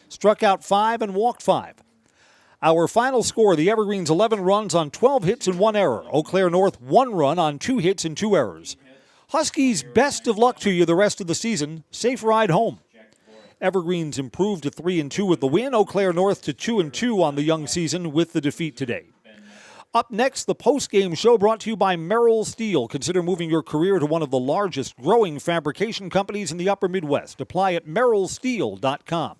Struck out 5 and walked 5. Our final score, the Evergreens 11 runs on 12 hits and 1 error. Eau Claire North 1 run on 2 hits and 2 errors. Huskies, best of luck to you the rest of the season. Safe ride home. Evergreens improved to 3-2 with the win. Eau Claire North to 2-2 on the young season with the defeat today. Up next, the post-game show brought to you by Merrill Steel. Consider moving your career to one of the largest growing fabrication companies in the upper Midwest. Apply at merrillsteel.com.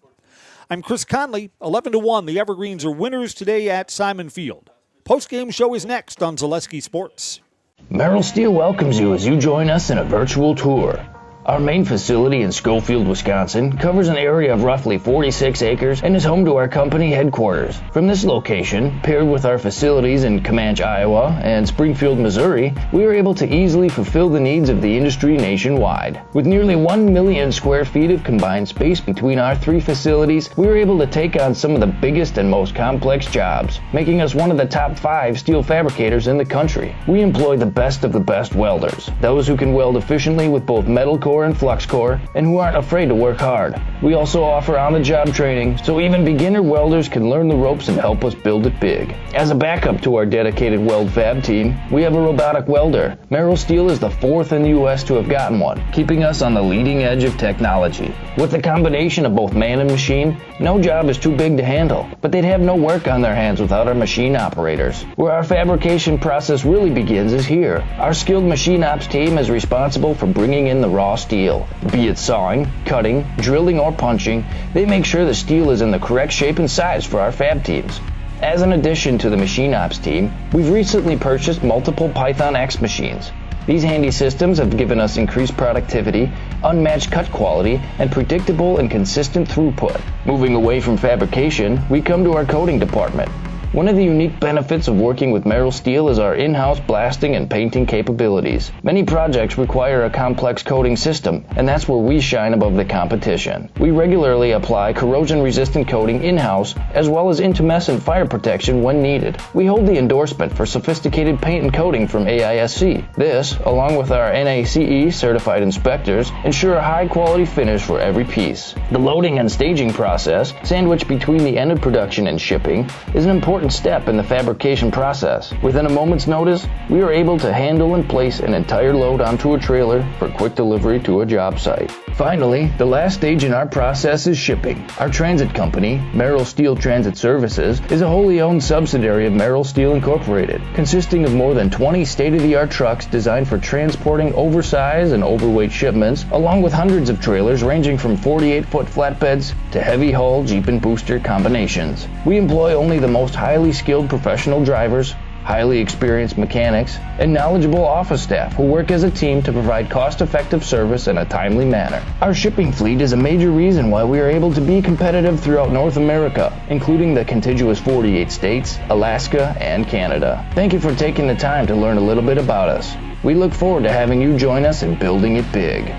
I'm Chris Conley. 11-1. The Evergreens are winners today at Simon Field. Post-game show is next on Zaleski Sports. Merrill Steel welcomes you as you join us in a virtual tour. Our main facility in Schofield, Wisconsin covers an area of roughly 46 acres and is home to our company headquarters. From this location, paired with our facilities in Comanche, Iowa and Springfield, Missouri, we are able to easily fulfill the needs of the industry nationwide. With nearly 1 million square feet of combined space between our 3 facilities, we are able to take on some of the biggest and most complex jobs, making us one of the top 5 steel fabricators in the country. We employ the best of the best welders, those who can weld efficiently with both metal core and flux core, and who aren't afraid to work hard. We also offer on-the-job training, so even beginner welders can learn the ropes and help us build it big. As a backup to our dedicated weld fab team, we have a robotic welder. Merrill Steel is the 4th in the U.S. to have gotten one, keeping us on the leading edge of technology. With the combination of both man and machine, no job is too big to handle, but they'd have no work on their hands without our machine operators. Where our fabrication process really begins is here. Our skilled machine ops team is responsible for bringing in the raw steel. Be it sawing, cutting, drilling, or punching, they make sure the steel is in the correct shape and size for our fab teams. As an addition to the machine ops team, we've recently purchased multiple Python X machines. These handy systems have given us increased productivity, unmatched cut quality, and predictable and consistent throughput. Moving away from fabrication, we come to our coating department. One of the unique benefits of working with Merrill Steel is our in-house blasting and painting capabilities. Many projects require a complex coating system, and that's where we shine above the competition. We regularly apply corrosion-resistant coating in-house, as well as intumescent fire protection when needed. We hold the endorsement for sophisticated paint and coating from AISC. This, along with our NACE certified inspectors, ensure a high-quality finish for every piece. The loading and staging process, sandwiched between the end of production and shipping, is an important step in the fabrication process. Within a moment's notice, we are able to handle and place an entire load onto a trailer for quick delivery to a job site. Finally, the last stage in our process is shipping. Our transit company, Merrill Steel Transit Services, is a wholly owned subsidiary of Merrill Steel Incorporated, consisting of more than 20 state-of-the-art trucks designed for transporting oversized and overweight shipments, along with hundreds of trailers ranging from 48-foot flatbeds to heavy-haul Jeep and booster combinations. We employ only the most highly skilled professional drivers, highly experienced mechanics, and knowledgeable office staff who work as a team to provide cost-effective service in a timely manner. Our shipping fleet is a major reason why we are able to be competitive throughout North America, including the contiguous 48 states, Alaska, and Canada. Thank you for taking the time to learn a little bit about us. We look forward to having you join us in building it big.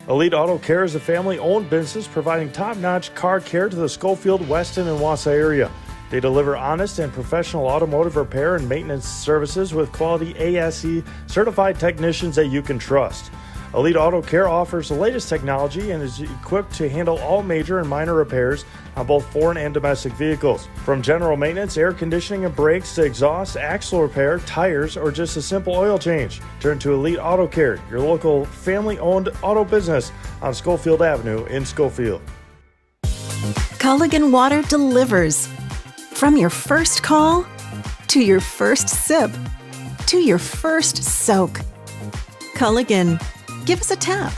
Elite Auto Care is a family-owned business providing top-notch car care to the Schofield, Weston, and Wausau area. They deliver honest and professional automotive repair and maintenance services with quality ASE certified technicians that you can trust. Elite Auto Care offers the latest technology and is equipped to handle all major and minor repairs on both foreign and domestic vehicles. From general maintenance, air conditioning and brakes to exhaust, axle repair, tires, or just a simple oil change. Turn to Elite Auto Care, your local family-owned auto business on Schofield Avenue in Schofield. Culligan Water delivers. From your first call, to your first sip, to your first soak. Culligan. Give us a tap.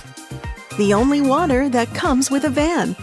The only water that comes with a van.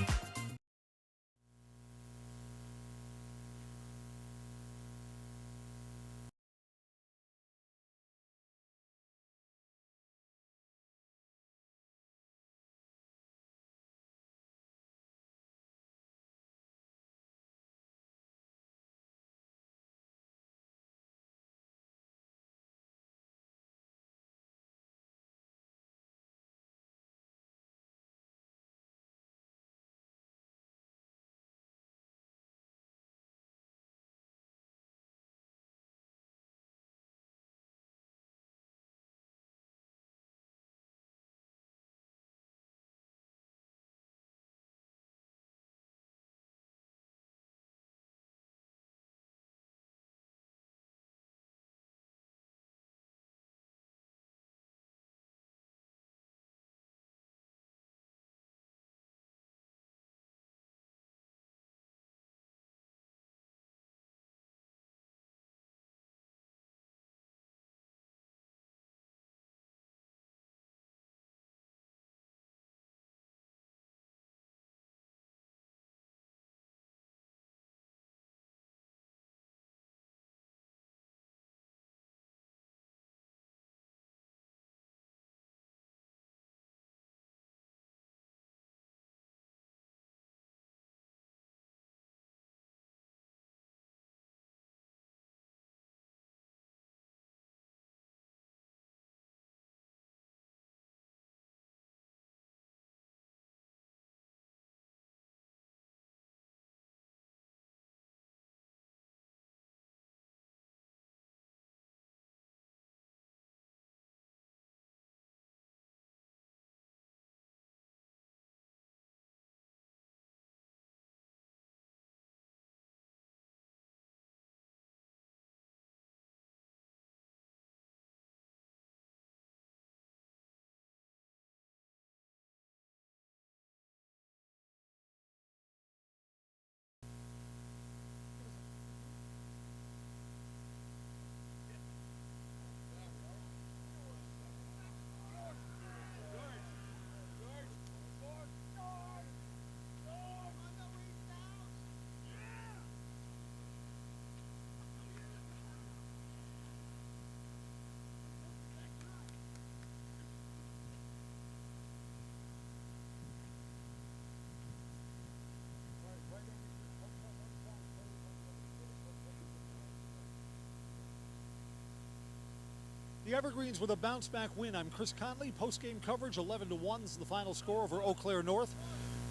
The Evergreens with a bounce-back win. I'm Chris Conley. Post-game coverage, 11-1 is the final score over Eau Claire North.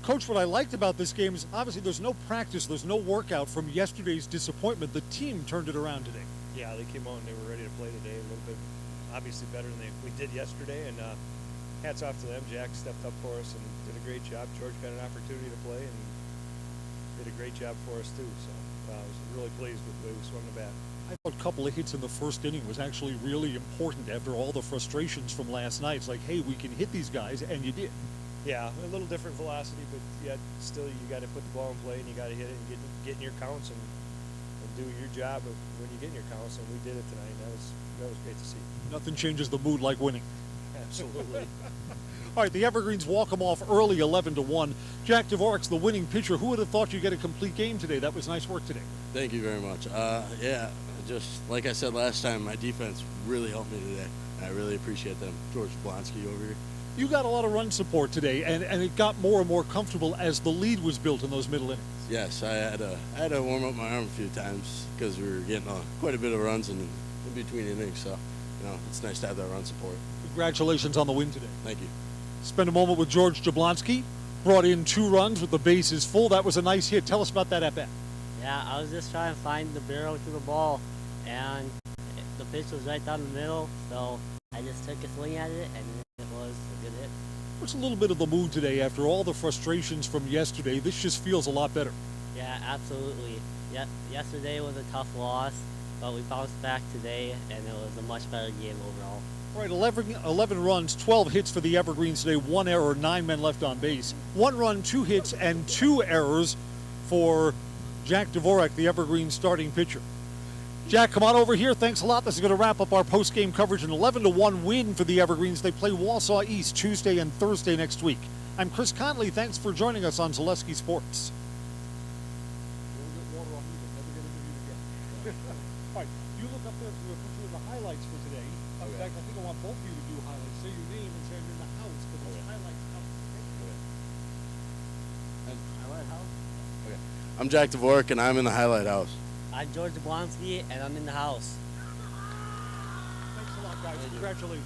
Coach, what I liked about this game is obviously there's no practice, there's no workout from yesterday's disappointment. The team turned it around today. Yeah, they came out and they were ready to play today. A little bit, obviously better than we did yesterday. And hats off to them. Jack stepped up for us and did a great job. George got an opportunity to play and did a great job for us too. So I was really pleased with the way we swung the bat. I thought a couple of hits in the first inning was actually really important after all the frustrations from last night. It's like, hey, we can hit these guys, and you did. Yeah, a little different velocity, but yet still you got to put the ball in play and you got to hit it and get in your counts and do your job when you get in your counts, and we did it tonight. That was great to see. Nothing changes the mood like winning. Absolutely. All right, the Evergreens walk them off early, 11-1. Jack Dvorak's the winning pitcher. Who would have thought you'd get a complete game today? That was nice work today. Thank you very much. Yeah, just like I said last time, my defense really helped me today. I really appreciate them. George Blonsky over here. You got a lot of run support today, and it got more and more comfortable as the lead was built in those middle innings. Yes, I had to warm up my arm a few times because we were getting quite a bit of runs in between innings. So, it's nice to have that run support. Congratulations on the win today. Thank you. Spent a moment with George Jablonski, brought in 2 runs with the bases full. That was a nice hit. Tell us about that at bat. Yeah, I was just trying to find the barrel to the ball, and the pitch was right down the middle, so I just took a swing at it, and it was a good hit. What's a little bit of the mood today after all the frustrations from yesterday? This just feels a lot better. Yeah, absolutely. Yesterday was a tough loss, but we bounced back today, and it was a much better game overall. All right, 11 runs, 12 hits for the Evergreens today, 1 error, 9 men left on base. 1 run, 2 hits, and 2 errors for Jack Dvorak, the Evergreen starting pitcher. Jack, come on over here. Thanks a lot. This is going to wrap up our post-game coverage. An 11-1 win for the Evergreens. They play Wausau East Tuesday and Thursday next week. I'm Chris Conley. Thanks for joining us on Zaleski Sports. All right, you look up there, we'll put you in the highlights for today. In fact, I think I want both of you to do highlights. Say your name and say I'm in the house, but those highlights out. Highlight house? Okay. I'm Jack Dvorak, and I'm in the highlight house. I'm George Jablonski, and I'm in the house. Thanks a lot, guys. Congratulations.